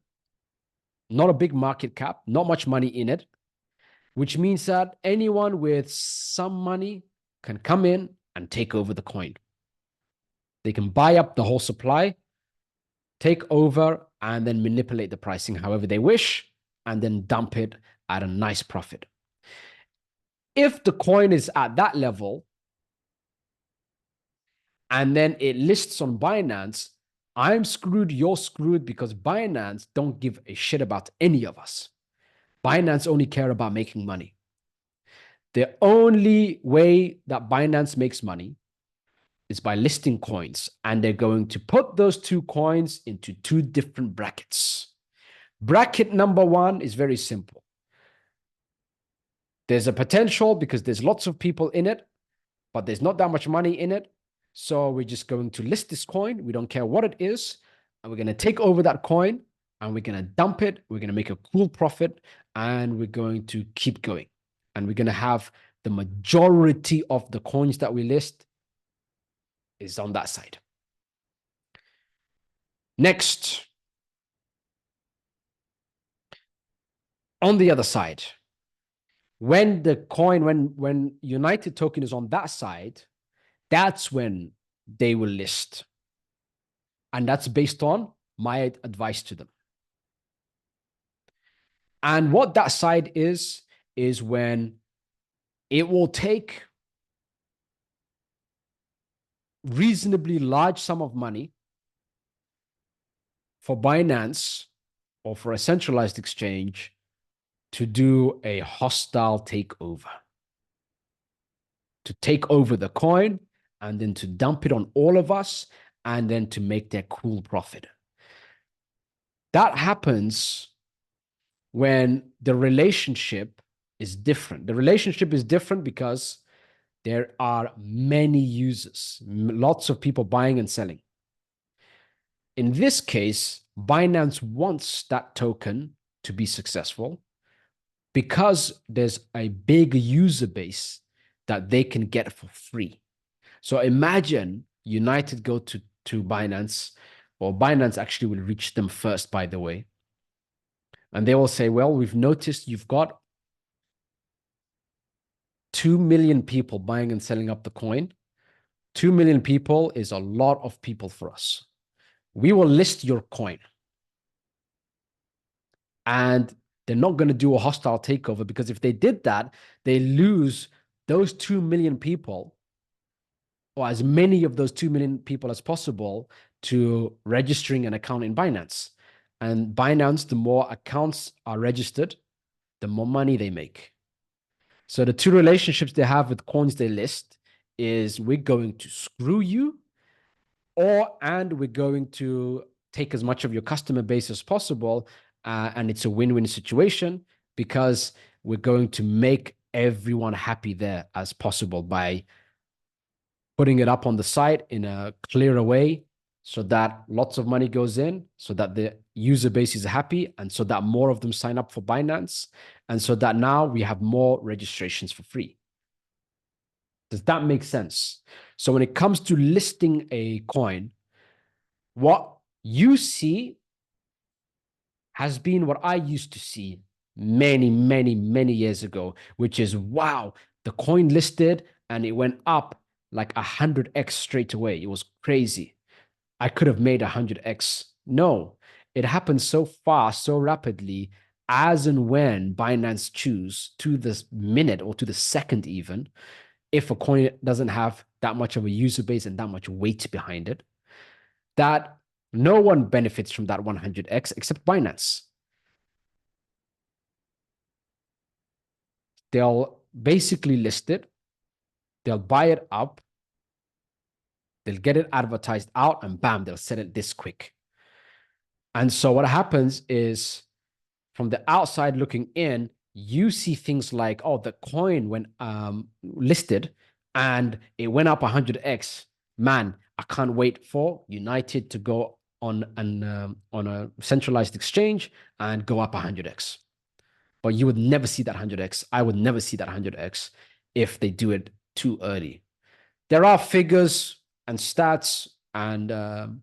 not a big market cap, not much money in it, which means that anyone with some money can come in and take over the coin. They can buy up the whole supply, take over, and then manipulate the pricing however they wish, and then dump it at a nice profit. If the coin is at that level and then it lists on Binance, I'm screwed, you're screwed, because Binance don't give a shit about any of us. Binance only care about making money. The only way that Binance makes money is by listing coins, and they're going to put those two coins into two different brackets. Bracket number one is very simple. There's a potential because there's lots of people in it, but there's not that much money in it. So we're just going to list this coin. We don't care what it is. And we're going to take over that coin and we're going to dump it. We're going to make a cool profit and we're going to keep going. And we're going to have the majority of the coins that we list is on that side. Next, on the other side, when the coin, when United Token is on that side, that's when they will list. And that's based on my advice to them. And what that side is when it will take reasonably large sum of money for Binance or for a centralized exchange to do a hostile takeover, to take over the coin and then to dump it on all of us and then to make their cool profit. That happens when the relationship is different. The relationship is different because there are many users, lots of people buying and selling. In this case, Binance wants that token to be successful because there's a big user base that they can get for free. So imagine United go to Binance, or Binance actually will reach them first, by the way. And they will say, well, we've noticed you've got 2 million people buying and selling up the coin. 2 million people is a lot of people for us. We will list your coin. And they're not going to do a hostile takeover, because if they did that, they lose those 2 million people, or as many of those 2 million people as possible, to registering an account in Binance. And Binance, the more accounts are registered, the more money they make. So the two relationships they have with coins they list is, we're going to screw you, and we're going to take as much of your customer base as possible. And it's a win-win situation because we're going to make everyone happy there as possible by putting it up on the site in a clearer way, so that lots of money goes in, so that the user base is happy, and so that more of them sign up for Binance, and so that now we have more registrations for free. Does that make sense? So when it comes to listing a coin, what you see has been what I used to see many, many, many years ago, which is, wow, the coin listed and it went up like 100x straight away. It was crazy. I could have made 100x. No, it happened so fast, so rapidly, as and when Binance choose, to the minute or to the second even, if a coin doesn't have that much of a user base and that much weight behind it, that no one benefits from that 100x except Binance. They'll basically list it, they'll buy it up, they'll get it advertised out, and bam, they'll sell it this quick. And so what happens is, from the outside looking in, you see things like, oh, the coin went listed and it went up 100x. Man, I can't wait for United to go on a centralized exchange and go up 100x. But you would never see that 100x. I would never see that 100x if they do it too early. There are figures and stats and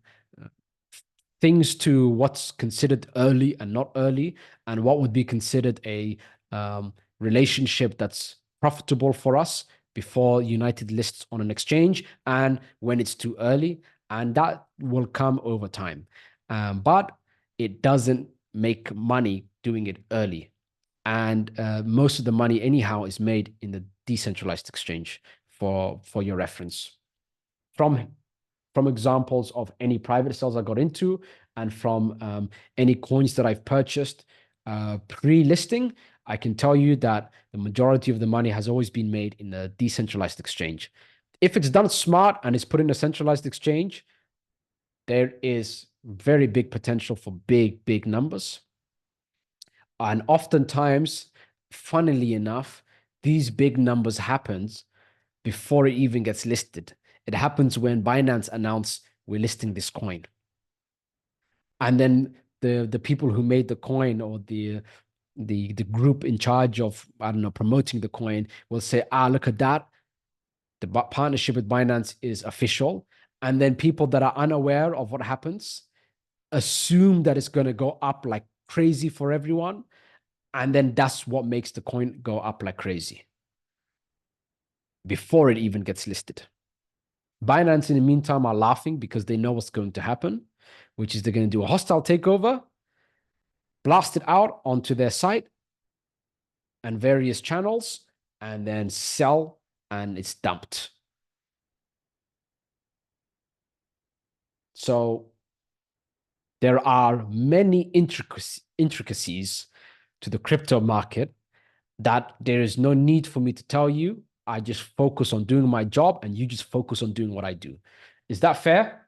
things to what's considered early and not early, and what would be considered a relationship that's profitable for us before United lists on an exchange, and when it's too early, and that will come over time. But it doesn't make money doing it early. And most of the money anyhow is made in the decentralized exchange for your reference. From examples of any private sales I got into and from any coins that I've purchased pre-listing, I can tell you that the majority of the money has always been made in the decentralized exchange. If it's done smart and it's put in a centralized exchange, there is very big potential for big numbers. And oftentimes, funnily enough, these big numbers happens before it even gets listed. It happens when Binance announce we're listing this coin. And then the people who made the coin or the group in charge of, I don't know, promoting the coin will say, look at that. The partnership with Binance is official. And then people that are unaware of what happens assume that it's going to go up like crazy for everyone. And then that's what makes the coin go up like crazy before it even gets listed. Binance, in the meantime, are laughing because they know what's going to happen, which is they're going to do a hostile takeover, blast it out onto their site and various channels, and then sell, and it's dumped. So there are many intricacies to the crypto market that there is no need for me to tell you. I just focus on doing my job and you just focus on doing what I do. Is that fair?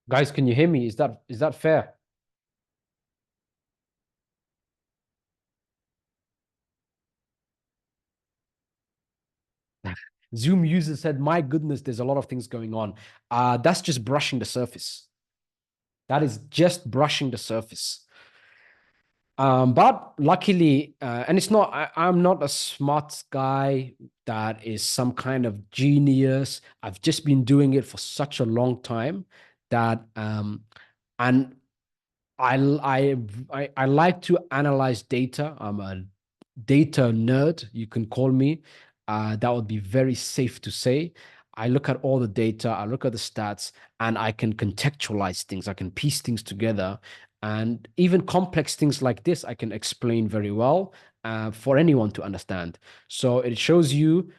Guys, can you hear me? Is that fair? Zoom user said, my goodness, there's a lot of things going on. That's just brushing the surface. That is just brushing the surface. But luckily, and it's not, I'm not a smart guy that is some kind of genius. I've just been doing it for such a long time that, and I like to analyze data. I'm a data nerd, you can call me. That would be very safe to say. I look at all the data, I look at the stats, and I can contextualize things. I can piece things together. And even complex things like this, I can explain very well for anyone to understand. So it shows you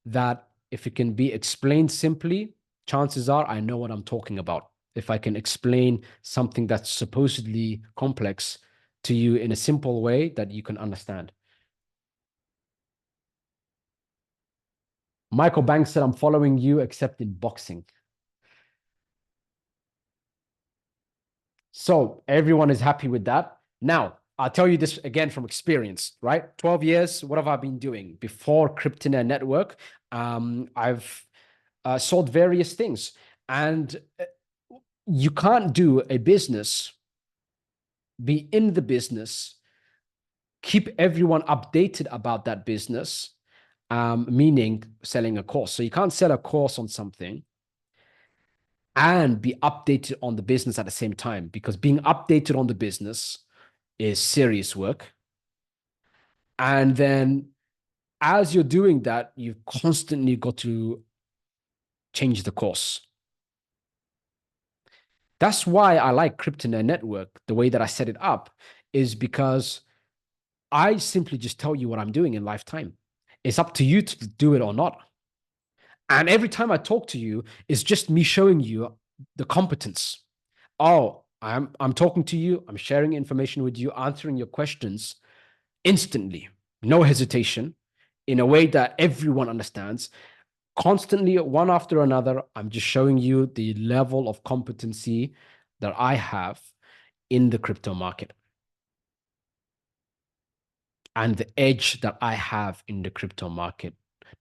that if it can be explained simply, chances are I know what I'm talking about. If I can explain something that's supposedly complex to you in a simple way that you can understand. Michael Banks said, I'm following you except in boxing. So everyone is happy with that. Now, I'll tell you this again from experience, right? 12 years, what have I been doing? Before Cryptonaire Network, I've sold various things. And you can't do a business, be in the business, keep everyone updated about that business, meaning selling a course. So you can't sell a course on something and be updated on the business at the same time, because being updated on the business is serious work. And then as you're doing that, you've constantly got to change the course. That's why I like Cryptonaire Network, the way that I set it up, is because I simply just tell you what I'm doing in lifetime. It's up to you to do it or not. And every time I talk to you, it's just me showing you the competence. Oh, I'm talking to you, I'm sharing information with you, answering your questions instantly, no hesitation, in a way that everyone understands. Constantly, one after another, I'm just showing you the level of competency that I have in the crypto market and the edge that I have in the crypto market,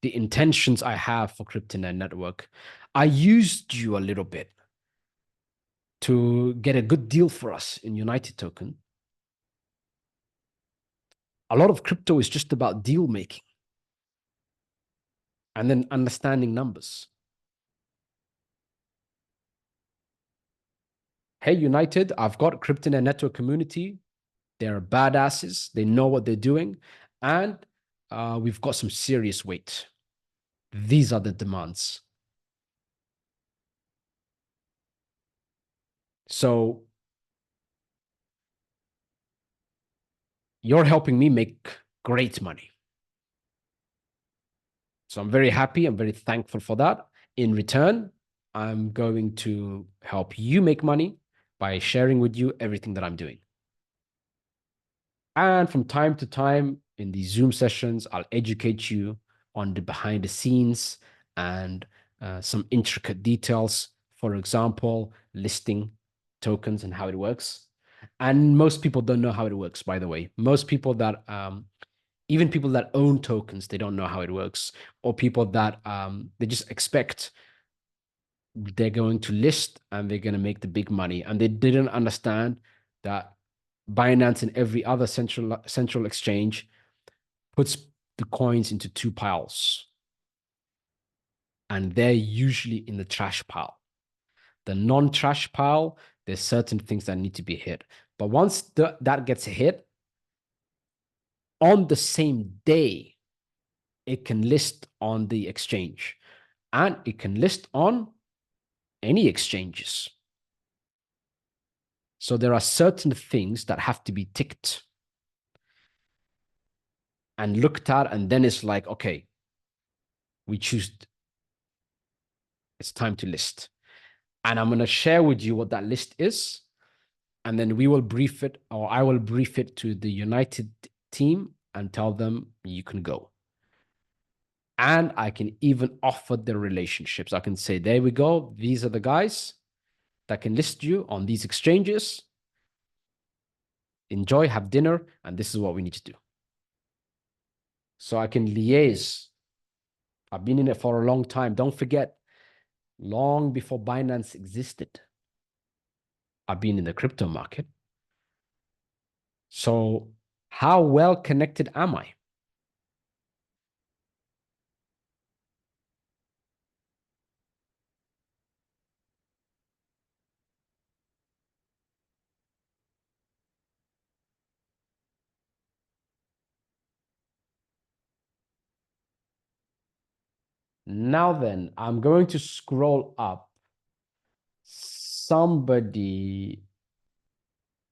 the intentions I have for Cryptonaire Network. I used you a little bit to get a good deal for us in United Token. A lot of crypto is just about deal making and then understanding numbers. hey, United, I've got CryptoNet network community. They're badasses. They know what they're doing. And we've got some serious weight. These are the demands. So you're helping me make great money. So I'm very happy. I'm very thankful for that. In return, I'm going to help you make money by sharing with you everything that I'm doing. And from time to time in these Zoom sessions, I'll educate you on the behind the scenes and some intricate details. For example, listing tokens and how it works. And most people don't know how it works, by the way. Most people that, even people that own tokens, they don't know how it works. Or people that they just expect they're going to list and they're going to make the big money. And they didn't understand that Binance and every other central exchange puts the coins into two piles. And they're usually in the trash pile. The non-trash pile, there's certain things that need to be hit. But once that gets hit, on the same day, it can list on the exchange. And it can list on any exchanges. So there are certain things that have to be ticked and looked at, and then it's like, okay, we choose, it's time to list. And I'm going to share with you what that list is. And then we will brief it, or I will brief it to the United team and tell them you can go. And I can even offer the relationships. I can say, there we go. These are the guys that can list you on these exchanges. Enjoy, have dinner, and this is what we need to do. So I can liaise. I've been in it for a long time. Don't forget, long before Binance existed, I've been in the crypto market. So how well connected am I? Now then, I'm going to scroll up. Somebody,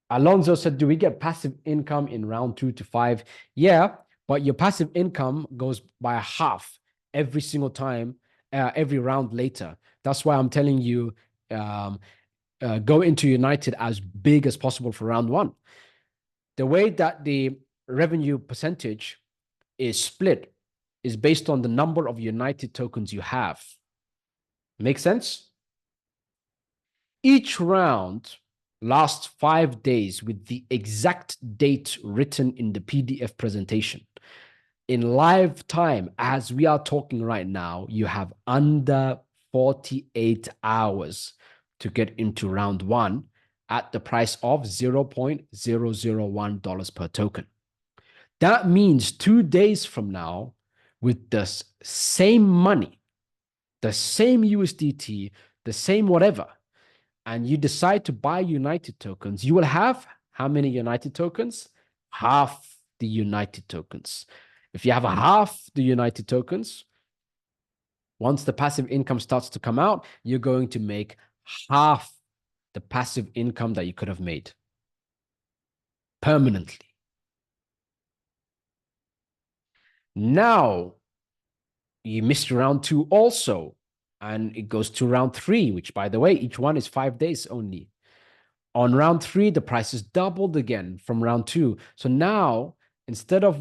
Alonso said, do we get passive income in round 2 to 5? Yeah, but your passive income goes by half every single time, every round later. That's why I'm telling you, go into United as big as possible for round 1. The way that the revenue percentage is split is based on the number of United tokens you have. Make sense? Each round lasts 5 days with the exact date written in the PDF presentation. In live time, as we are talking right now, you have under 48 hours to get into round 1 at the price of $0.001 per token. That means 2 days from now, with the same money, the same USDT, the same whatever, and you decide to buy United tokens, you will have how many United tokens? Half the United tokens. If you have half the United tokens, once the passive income starts to come out, you're going to make half the passive income that you could have made permanently. Now, you missed round 2 also, and it goes to round 3, which, by the way, each one is 5 days only. On round 3, the price is doubled again from round 2. So now, instead of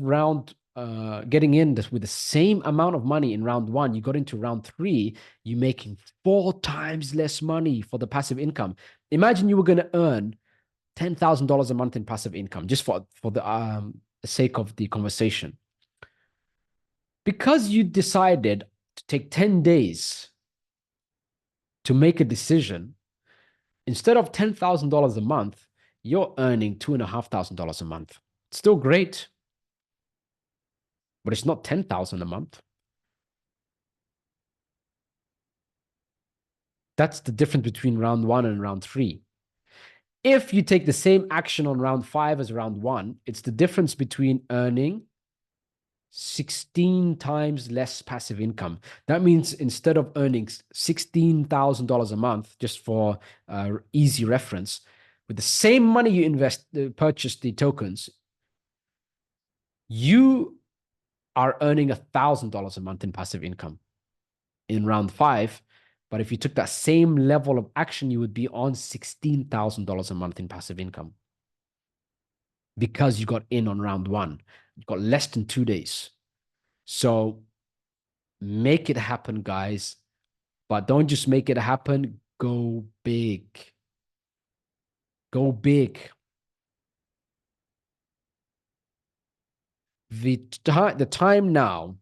getting in with the same amount of money in round 1, you got into round 3, you're making 4 times less money for the passive income. Imagine you were going to earn $10,000 a month in passive income, just for the sake of the conversation. Because you decided to take 10 days to make a decision, instead of $10,000 a month, you're earning $2,500 a month. It's still great, but it's not $10,000 a month. That's the difference between round 1 and round 3. If you take the same action on round 5 as round 1, it's the difference between earning 16 times less passive income. That means instead of earning $16,000 a month, just for easy reference, with the same money you purchase the tokens, you are earning $1,000 a month in passive income in round 5. But if you took that same level of action, you would be on $16,000 a month in passive income because you got in on round 1. You got less than 2 days. So make it happen, guys. But don't just make it happen. Go big. Go big. The time now,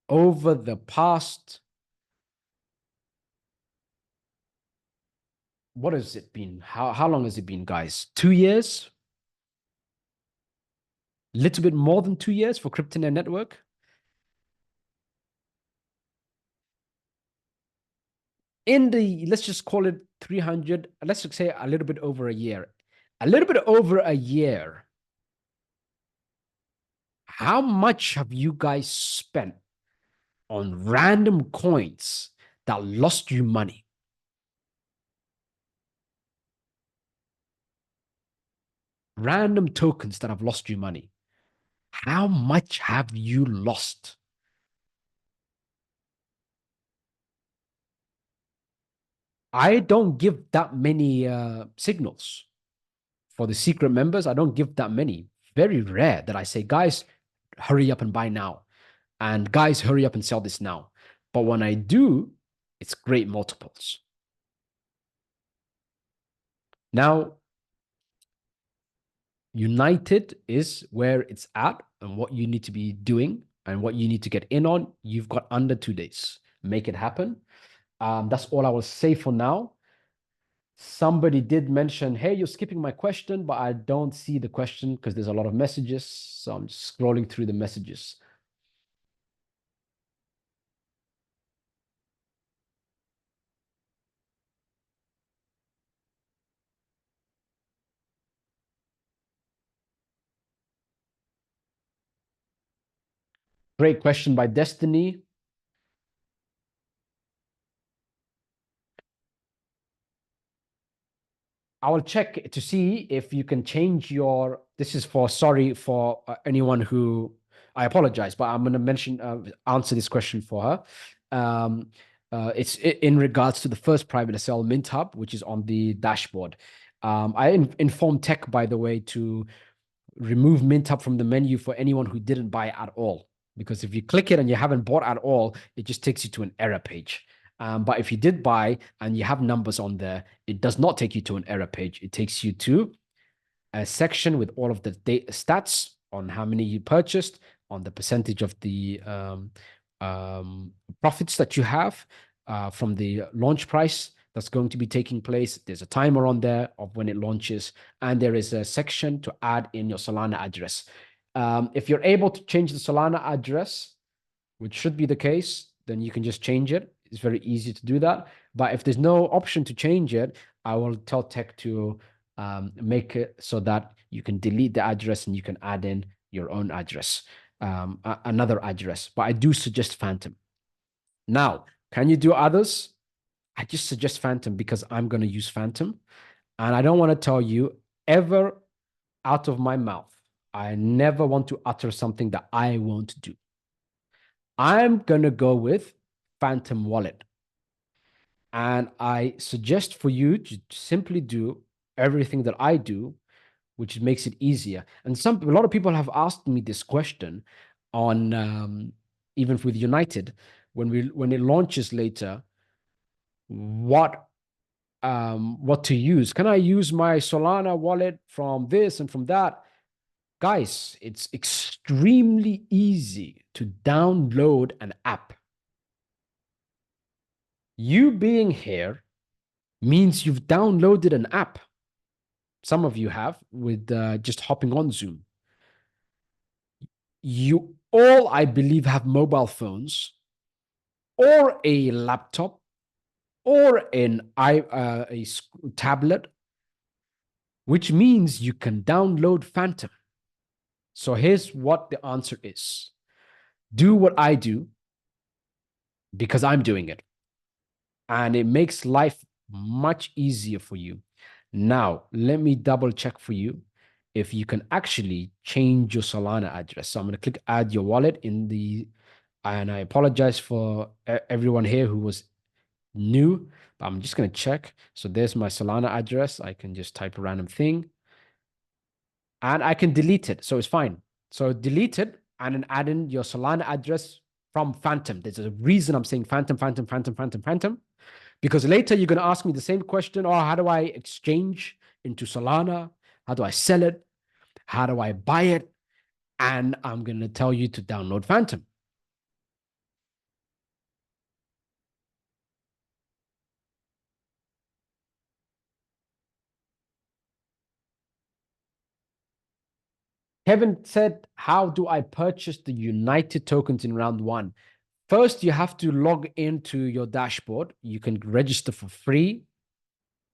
over the past, what has it been? How long has it been, guys? 2 years? Little bit more than 2 years for Cryptonet Network. In the, let's just call it 300, let's just say a little bit over a year. A little bit over a year. How much have you guys spent on random coins that lost you money? Random tokens that have lost you money. How much have you lost? I don't give that many signals. For the secret members, I don't give that many. Very rare that I say, guys, hurry up and buy now. And guys, hurry up and sell this now. But when I do, it's great multiples. Now, United is where it's at and what you need to be doing and what you need to get in on. You've got under 2 days. Make it happen. That's all I will say for now. Somebody did mention, hey, you're skipping my question, but I don't see the question because there's a lot of messages. So I'm just scrolling through the messages. Great question by Destiny. I will check to see if you can change your, this is for, sorry for anyone who, I apologize, but I'm going to answer this question for her. It's in regards to the first private SL Mint Hub, which is on the dashboard. I informed Tech, by the way, to remove Mint Hub from the menu for anyone who didn't buy at all. Because if you click it and you haven't bought at all, it just takes you to an error page. But if you did buy and you have numbers on there, it does not take you to an error page. It takes you to a section with all of the stats on how many you purchased, on the percentage of the profits that you have from the launch price that's going to be taking place. There's a timer on there of when it launches, and there is a section to add in your Solana address. If you're able to change the Solana address, which should be the case, then you can just change it. It's very easy to do that. But if there's no option to change it, I will tell Tech to make it so that you can delete the address and you can add in your own address, another address. But I do suggest Phantom. Now, can you do others? I just suggest Phantom because I'm going to use Phantom. And I don't want to tell you ever out of my mouth. I never want to utter something that I won't do. I'm going to go with Phantom Wallet. And I suggest for you to simply do everything that I do, which makes it easier. And a lot of people have asked me this question on even with United, when it launches later, what to use. Can I use my Solana wallet from this and from that? Guys, it's extremely easy to download an app. You being here means you've downloaded an app. Some of you have with just hopping on Zoom. You all, I believe, have mobile phones or a laptop or a tablet which means you can download Phantom. So here's what the answer is. Do what I do because I'm doing it. And it makes life much easier for you. Now, let me double check for you if you can actually change your Solana address. So I'm going to click add your wallet in the, and I apologize for everyone here who was new, but I'm just going to check. So there's my Solana address. I can just type a random thing and I can delete it. So it's fine. So delete it and then add in your Solana address from Phantom. There's a reason I'm saying Phantom, Phantom, Phantom, Phantom, Phantom. Because later you're going to ask me the same question. Oh, how do I exchange into Solana? How do I sell it? How do I buy it? And I'm going to tell you to download Phantom. Kevin said, how do I purchase the United tokens in round one? First, you have to log into your dashboard. You can register for free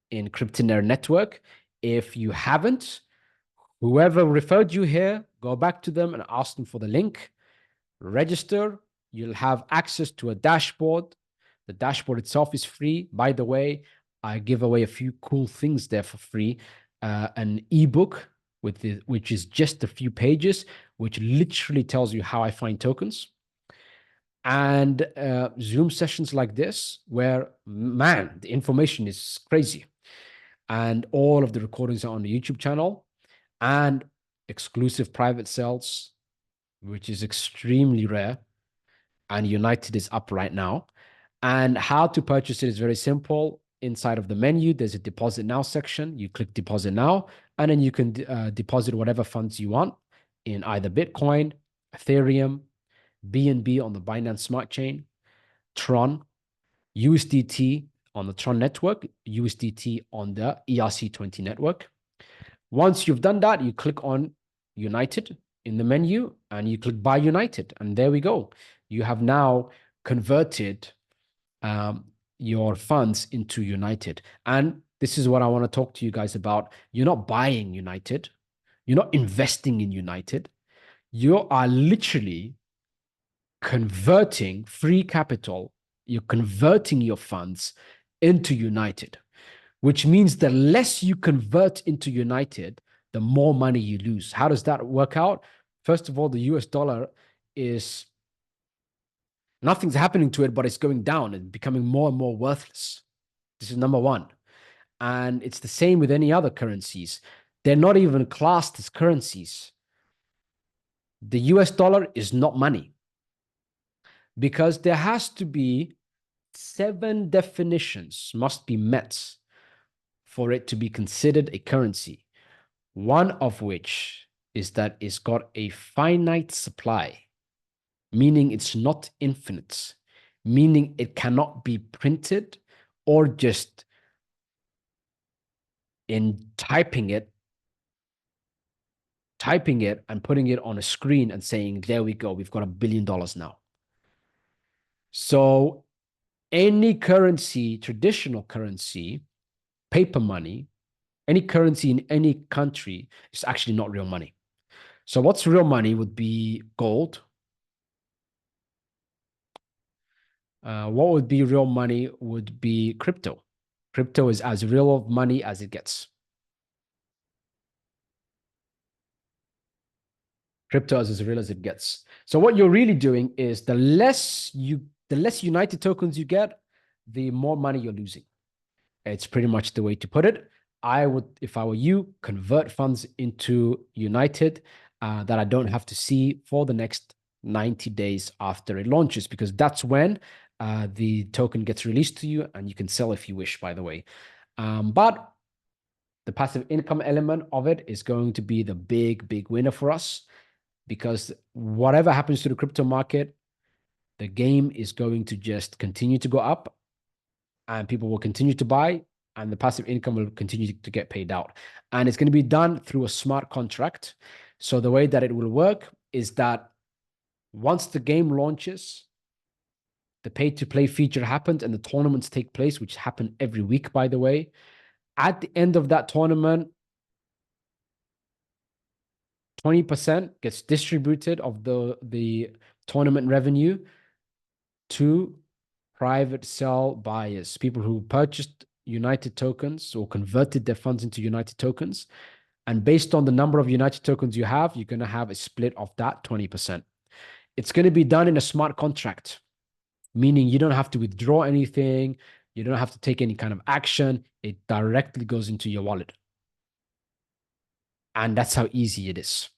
in Cryptonaire Network. If you haven't, whoever referred you here, go back to them and ask them for the link. Register. You'll have access to a dashboard. The dashboard itself is free. By the way, I give away a few cool things there for free. An ebook which is just a few pages, which literally tells you how I find tokens. And Zoom sessions like this, where, man, the information is crazy. And all of the recordings are on the YouTube channel and exclusive private sales, which is extremely rare. And United is up right now. And how to purchase it is very simple. Inside of the menu, there's a deposit now section. You click deposit now, and then you can deposit whatever funds you want in either Bitcoin, Ethereum, BNB on the Binance Smart Chain, Tron, USDT on the Tron network, USDT on the ERC20 network. Once you've done that, you click on United in the menu and you click buy United. And there we go. You have now converted your funds into United. And this is what I want to talk to you guys about. You're not buying United. You're not investing in United. You are literally converting free capital. You're converting your funds into United, which means the less you convert into United, the more money you lose. How does that work out? First of all, the US dollar is, nothing's happening to it, but it's going down and becoming more and more worthless. This is number one. And it's the same with any other currencies. They're not even classed as currencies. The US dollar is not money because there has to be 7 definitions must be met for it to be considered a currency. One of which is that it's got a finite supply, meaning it's not infinite, meaning it cannot be printed or just in typing it and putting it on a screen and saying, there we go, we've got $1 billion now. So any currency, traditional currency, paper money, any currency in any country is actually not real money. So what's real money would be gold. What would be real money would be crypto. Crypto is as real of money as it gets. Crypto is as real as it gets. So what you're really doing is the less United tokens you get, the more money you're losing. It's pretty much the way to put it. I would, if I were you, convert funds into United that I don't have to see for the next 90 days after it launches, because that's when the token gets released to you and you can sell if you wish, by the way. But the passive income element of it is going to be the big winner for us, because whatever happens to the crypto market, the game is going to just continue to go up and people will continue to buy and the passive income will continue to get paid out. And it's going to be done through a smart contract. So the way that it will work is that once the game launches, the pay-to-play feature happens and the tournaments take place, which happen every week, by the way. At the end of that tournament, 20% gets distributed of the tournament revenue to private sell buyers, people who purchased United tokens or converted their funds into United tokens. And based on the number of United tokens you have, you're going to have a split of that 20%. It's going to be done in a smart contract, meaning you don't have to withdraw anything. You don't have to take any kind of action. It directly goes into your wallet. And that's how easy it is.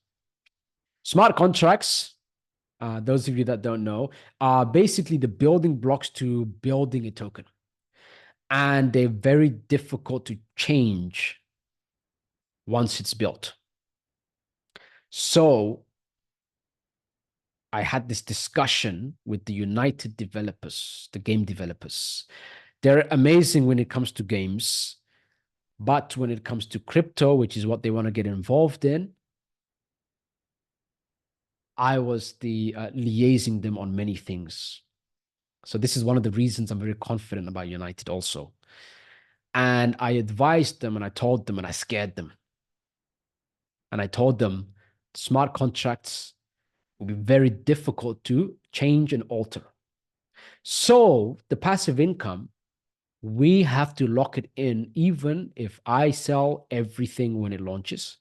Smart contracts, those of you that don't know, are basically the building blocks to building a token. And they're very difficult to change once it's built. So I had this discussion with the United developers, the game developers. They're amazing when it comes to games, but when it comes to crypto, which is what they want to get involved in, I was the liaising them on many things. So this is one of the reasons I'm very confident about United also. And I advised them and I told them and I scared them. And I told them smart contracts will be very difficult to change and alter. So the passive income, we have to lock it in, even if I sell everything when it launches,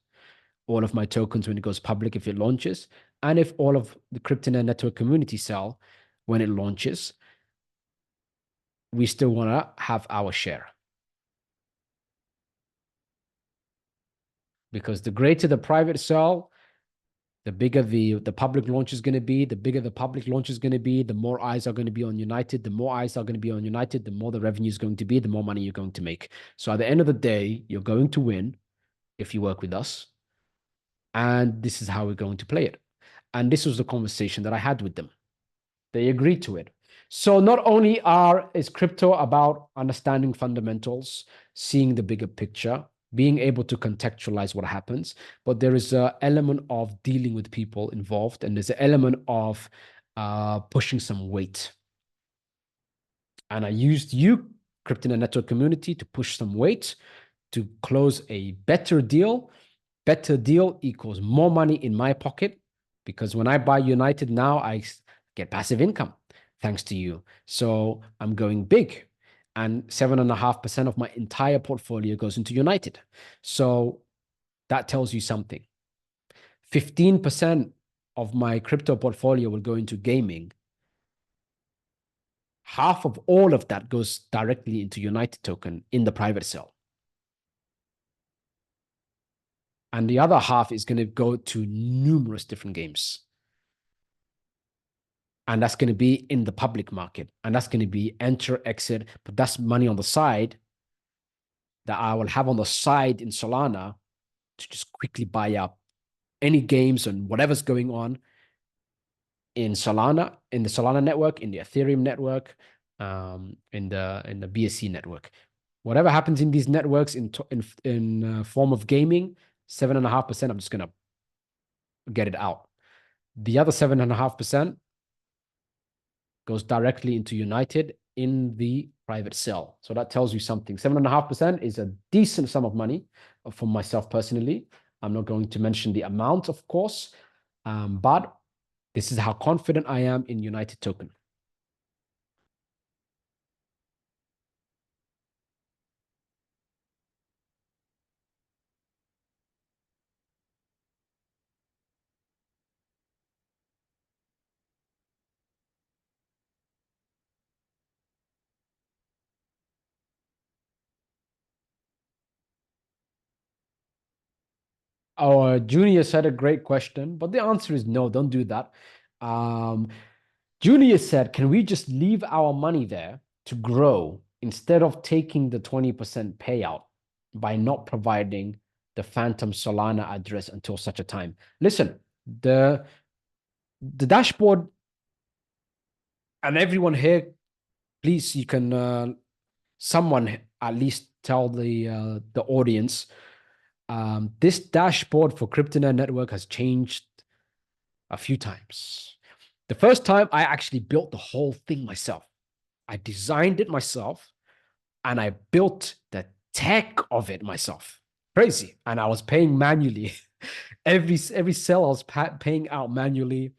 all of my tokens when it goes public, if it launches, and if all of the CryptoNet network community sell when it launches, we still want to have our share. Because the greater the private sell, the bigger the public launch is going to be. The bigger the public launch is going to be, the more eyes are going to be on United. The more eyes are going to be on United, the more the revenue is going to be, the more money you're going to make. So at the end of the day, you're going to win if you work with us. And this is how we're going to play it. And this was the conversation that I had with them. They agreed to it. So not only is crypto about understanding fundamentals, seeing the bigger picture, being able to contextualize what happens, but there is an element of dealing with people involved, and there's an element of pushing some weight. And I used you, CryptoNet network community, to push some weight to close a better deal. Better deal equals more money in my pocket, because when I buy United now, I get passive income thanks to you. So I'm going big. And 7.5% of my entire portfolio goes into United. So that tells you something. 15% of my crypto portfolio will go into gaming. Half of all of that goes directly into United token in the private sale. And the other half is going to go to numerous different games. And that's going to be in the public market. And that's going to be enter, exit. But that's money on the side that I will have on the side in Solana to just quickly buy up any games and whatever's going on in Solana, in the Solana network, in the Ethereum network, in the BSC network. Whatever happens in these networks in form of gaming, 7.5%, I'm just going to get it out. The other 7.5% goes directly into United in the private sale. So that tells you something. 7.5% is a decent sum of money for myself personally. I'm not going to mention the amount, of course, but this is how confident I am in United token. Our Junior said a great question, but the answer is no, don't do that. Junior said, can we just leave our money there to grow instead of taking the 20% payout by not providing the phantom Solana address until such a time? Listen, the dashboard, and everyone here, please, you can, someone at least tell the audience, this dashboard for CryptoNet network has changed a few times. The first time I actually built the whole thing myself. I designed it myself and I built the tech of it myself. Crazy. And I was paying manually. Every sell I was paying out manually,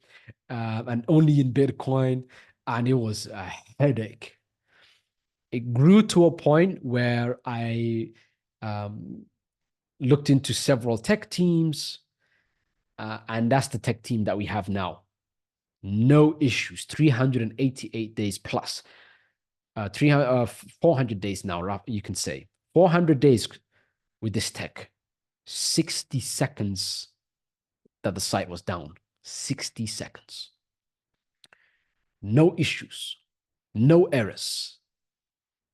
and only in Bitcoin, and it was a headache. It grew to a point where I um, looked into several tech teams, and that's the tech team that we have now. No issues, 388 days plus, 400 days now, you can say. 400 days with this tech, 60 seconds that the site was down. 60 seconds. No issues, no errors.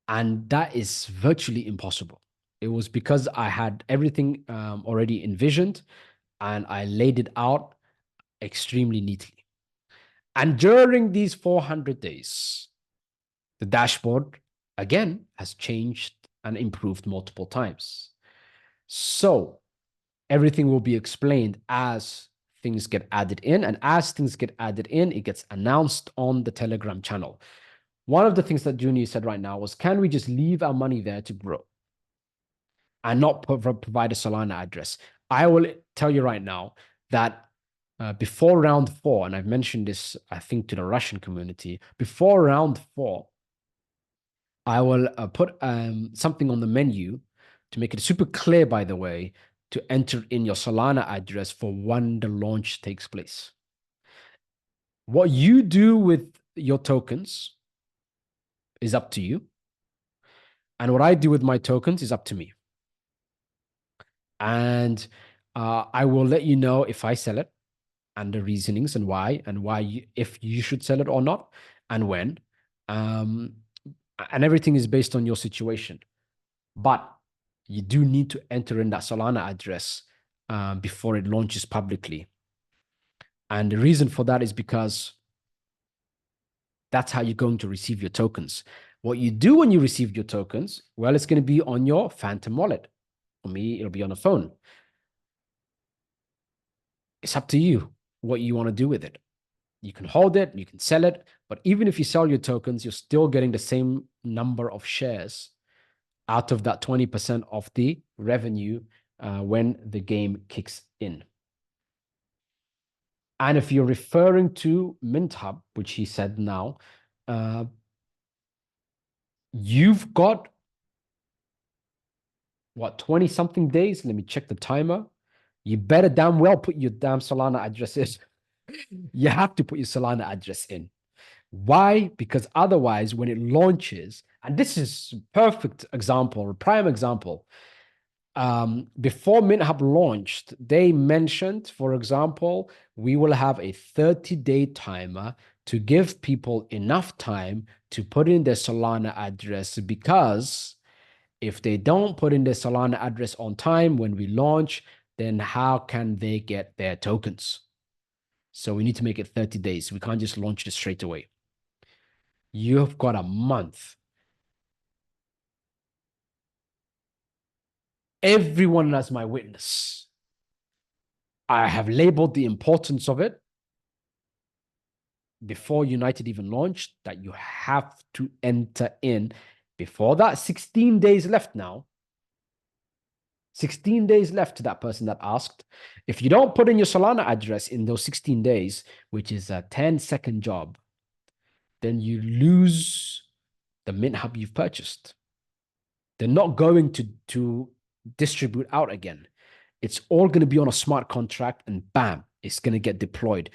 And that is virtually impossible. It was because I had everything already envisioned and I laid it out extremely neatly. And during these 400 days, the dashboard, again, has changed and improved multiple times. So everything will be explained as things get added in. And as things get added in, it gets announced on the Telegram channel. One of the things that Junior said right now was, can we just leave our money there to grow and not provide a Solana address? I will tell you right now that before round 4, and I've mentioned this, I think, to the Russian community, before round 4, I will put something on the menu to make it super clear, by the way, to enter in your Solana address for when the launch takes place. What you do with your tokens is up to you. And what I do with my tokens is up to me. And I will let you know if I sell it and the reasonings and why if you should sell it or not and when. And everything is based on your situation. But you do need to enter in that Solana address before it launches publicly. And the reason for that is because that's how you're going to receive your tokens. What you do when you receive your tokens, well, it's going to be on your Phantom wallet. For me, it'll be on a phone. It's up to you what you want to do with it. You can hold it, you can sell it, but even if you sell your tokens, you're still getting the same number of shares out of that 20% of the revenue when the game kicks in. And if you're referring to MintHub, which he said now, you've got, what, 20 something days? Let me check the timer. You better damn well put your damn Solana addresses. You have to put your Solana address in. Why? Because otherwise, when it launches, and this is perfect example, prime example, before MintHub launched, they mentioned, for example, we will have a 30-day timer to give people enough time to put in their Solana address, because if they don't put in their Solana address on time when we launch, then how can they get their tokens? So we need to make it 30 days. We can't just launch it straight away. You've got a month. Everyone as my witness. I have labeled the importance of it before United even launched, that you have to enter in before that. 16 days left now. 16 days left to that person that asked. If you don't put in your Solana address in those 16 days, which is a 10-second job, then you lose the MintHub you've purchased. They're not going to distribute out again. It's all going to be on a smart contract, and bam, it's going to get deployed.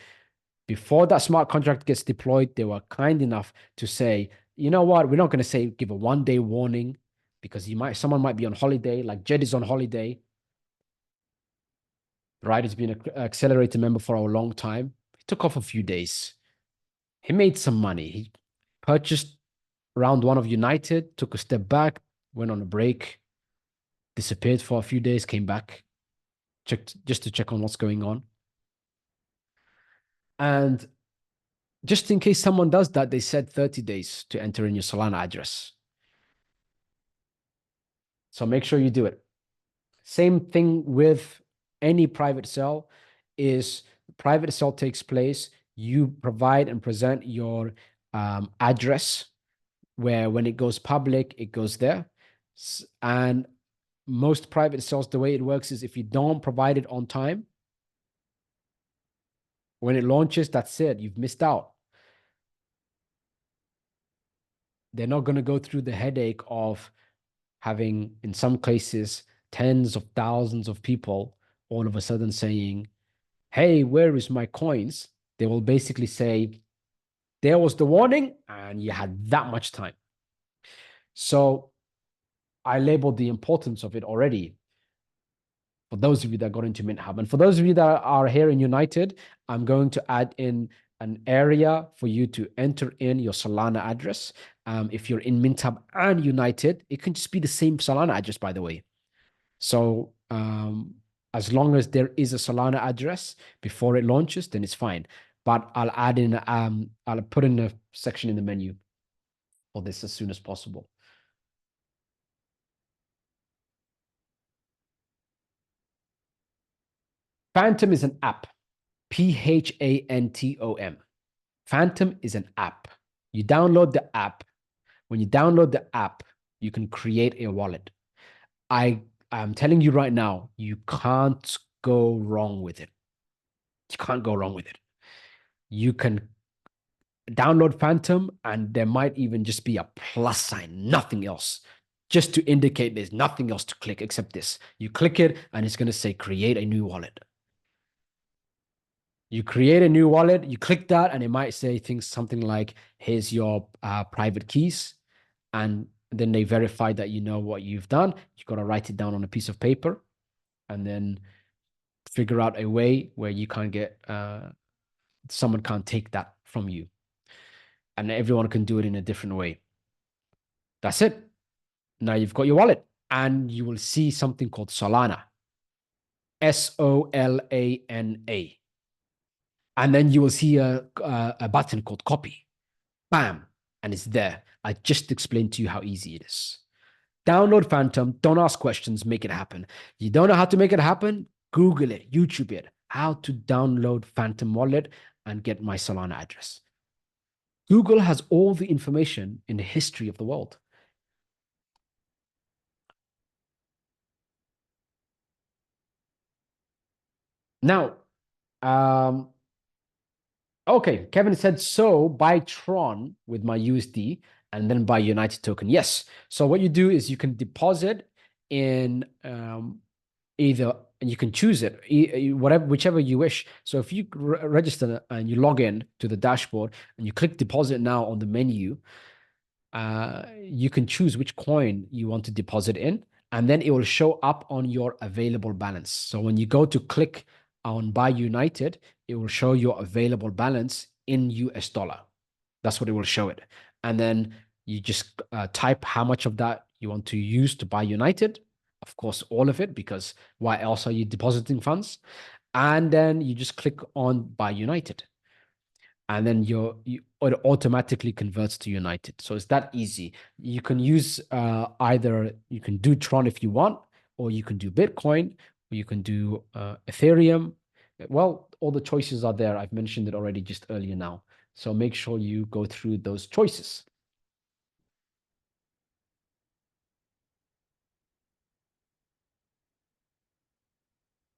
Before that smart contract gets deployed, they were kind enough to say, you know what, we're not going to say give a 1-day warning, because someone might be on holiday, like Jed is on holiday, right? He's been an accelerator member for a long time. He took off a few days. He made some money. He purchased round 1 of United, took a step back, went on a break, disappeared for a few days, came back, checked just to check on what's going on. And just in case someone does that, they said 30 days to enter in your Solana address. So make sure you do it. Same thing with any private sale. Is private sale takes place, you provide and present your address, where when it goes public, it goes there. And most private sales, the way it works is if you don't provide it on time, when it launches, that's it. You've missed out. They're not going to go through the headache of having, in some cases, tens of thousands of people all of a sudden saying, hey, where is my coins? They will basically say, there was the warning and you had that much time. So I labeled the importance of it already for those of you that got into Mint Hub. And for those of you that are here in United, I'm going to add in an area for you to enter in your Solana address. If you're in Mint Hub and United, it can just be the same Solana address, by the way. So as long as there is a Solana address before it launches, then it's fine. But I'll add in, I'll put in a section in the menu for this as soon as possible. Phantom is an app. Phantom. Phantom is an app. You download the app. When you download the app, you can create a wallet. I'm telling you right now, you can't go wrong with it. You can't go wrong with it. You can download Phantom, and there might even just be a plus sign, nothing else, just to indicate there's nothing else to click except this. You click it, and it's going to say create a new wallet. You create a new wallet, you click that, and it might say things something like, here's your private keys. And then they verify that you know what you've done. You've got to write it down on a piece of paper and then figure out a way where you can't get, someone can't take that from you. And everyone can do it in a different way. That's it. Now you've got your wallet and you will see something called Solana. Solana. And then you will see a button called copy. Bam. And it's there. I just explained to you how easy it is. Download Phantom. Don't ask questions. Make it happen. You don't know how to make it happen? Google it. YouTube it. How to download Phantom Wallet and get my Solana address. Google has all the information in the history of the world. Now, okay, Kevin said, so buy Tron with my USD and then buy United token. Yes. So what you do is you can deposit in either, and you can choose it, whichever you wish. So if you register and you log in to the dashboard and you click deposit now on the menu, you can choose which coin you want to deposit in, and then it will show up on your available balance. So when you go to click on buy United, it will show your available balance in US dollar. That's what it will show it. And then you just type how much of that you want to use to buy United. Of course, all of it, because why else are you depositing funds? And then you just click on buy United. And then it automatically converts to United. So it's that easy. You can use either, you can do Tron if you want, or you can do Bitcoin, or you can do Ethereum. Well, all the choices are there. I've mentioned it already just earlier now. So make sure you go through those choices.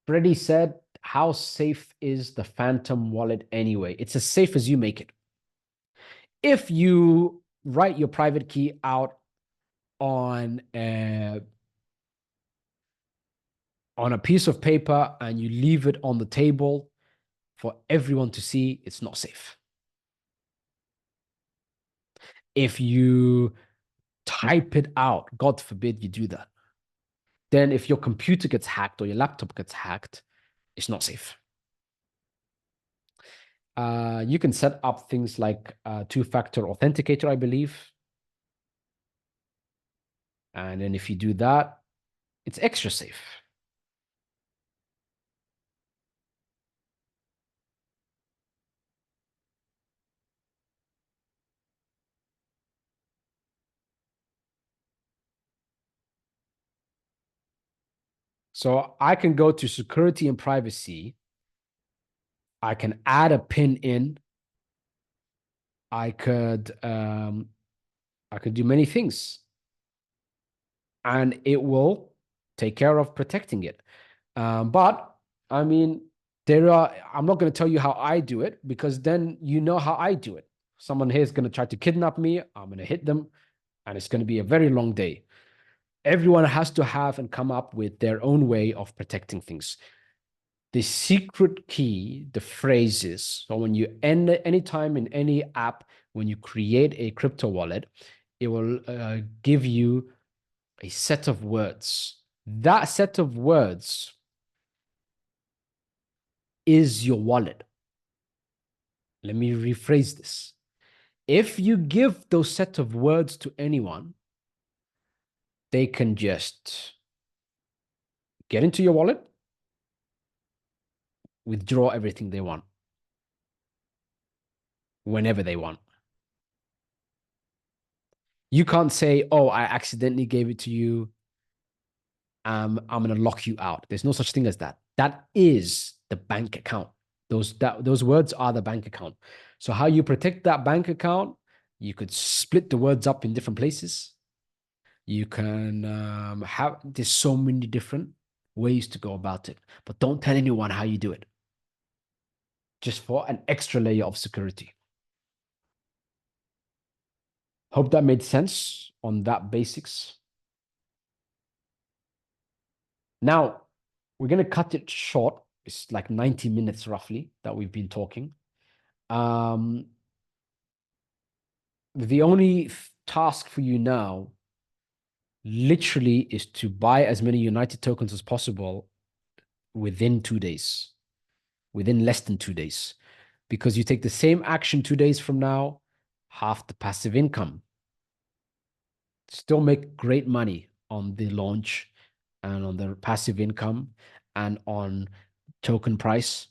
Freddie said, how safe is the Phantom wallet anyway? It's as safe as you make it. If you write your private key out on a piece of paper and you leave it on the table for everyone to see, it's not safe. If you type it out, God forbid you do that, then if your computer gets hacked or your laptop gets hacked, it's not safe. You can set up things like two-factor authenticator, I believe. And then if you do that, it's extra safe. So I can go to security and privacy. I can add a PIN in. I could do many things. And it will take care of protecting it. But I mean, I'm not going to tell you how I do it, because then you know how I do it. Someone here is going to try to kidnap me. I'm going to hit them, and it's going to be a very long day. Everyone has to have and come up with their own way of protecting things. The secret key, the phrases. So when you end anytime in any app, when you create a crypto wallet, it will give you a set of words. That set of words is your wallet. Let me rephrase this. If you give those set of words to anyone, they can just get into your wallet, withdraw everything they want, whenever they want. You can't say, oh, I accidentally gave it to you. I'm going to lock you out. There's no such thing as that. That is the bank account. Those words are the bank account. So how you protect that bank account, you could split the words up in different places. You can there's so many different ways to go about it, but don't tell anyone how you do it, just for an extra layer of security. Hope that made sense on that basics. Now, we're going to cut it short. It's like 90 minutes roughly that we've been talking. The only task for you now literally is to buy as many United tokens as possible within 2 days, within less than 2 days, because you take the same action 2 days from now, half the passive income. Still make great money on the launch and on the passive income and on token price.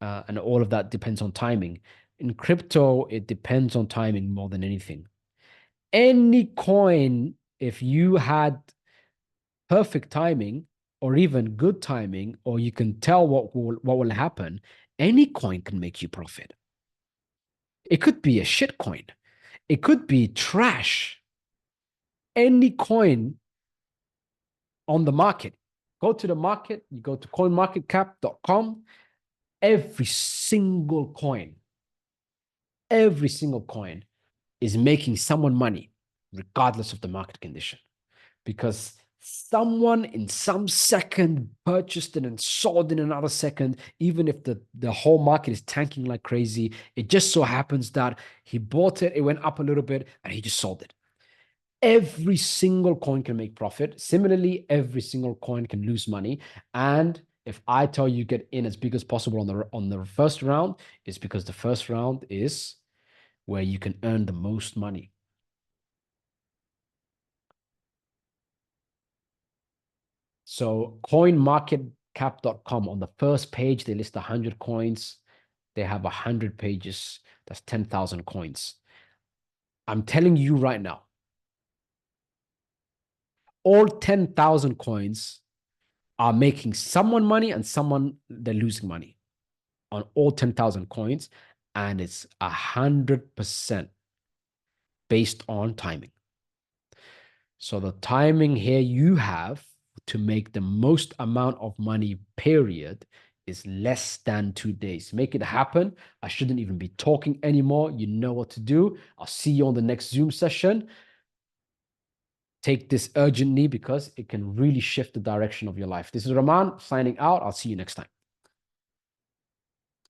And all of that depends on timing. In crypto, it depends on timing more than anything. Any coin, if you had perfect timing or even good timing, or you can tell what will happen, any coin can make you profit. It could be a shit coin. It could be trash. Any coin on the market. Go to the market, you go to coinmarketcap.com, every single coin is making someone money, regardless of the market condition, because someone in some second purchased it and sold in another second. Even if the whole market is tanking like crazy, it just so happens that he bought it, it went up a little bit, and he just sold it. Every single coin can make profit. Similarly, every single coin can lose money. And if I tell you get in as big as possible on the first round, it's because the first round is where you can earn the most money. So coinmarketcap.com, on the first page, they list 100 coins. They have 100 pages. That's 10,000 coins. I'm telling you right now, all 10,000 coins are making someone money and someone they're losing money on all 10,000 coins. And it's 100% based on timing. So the timing here you have to make the most amount of money, period, is less than 2 days. Make it happen. I shouldn't even be talking anymore. You know what to do. I'll see you on the next Zoom session. Take this urgently because it can really shift the direction of your life. This is Rahman signing out. I'll see you next time.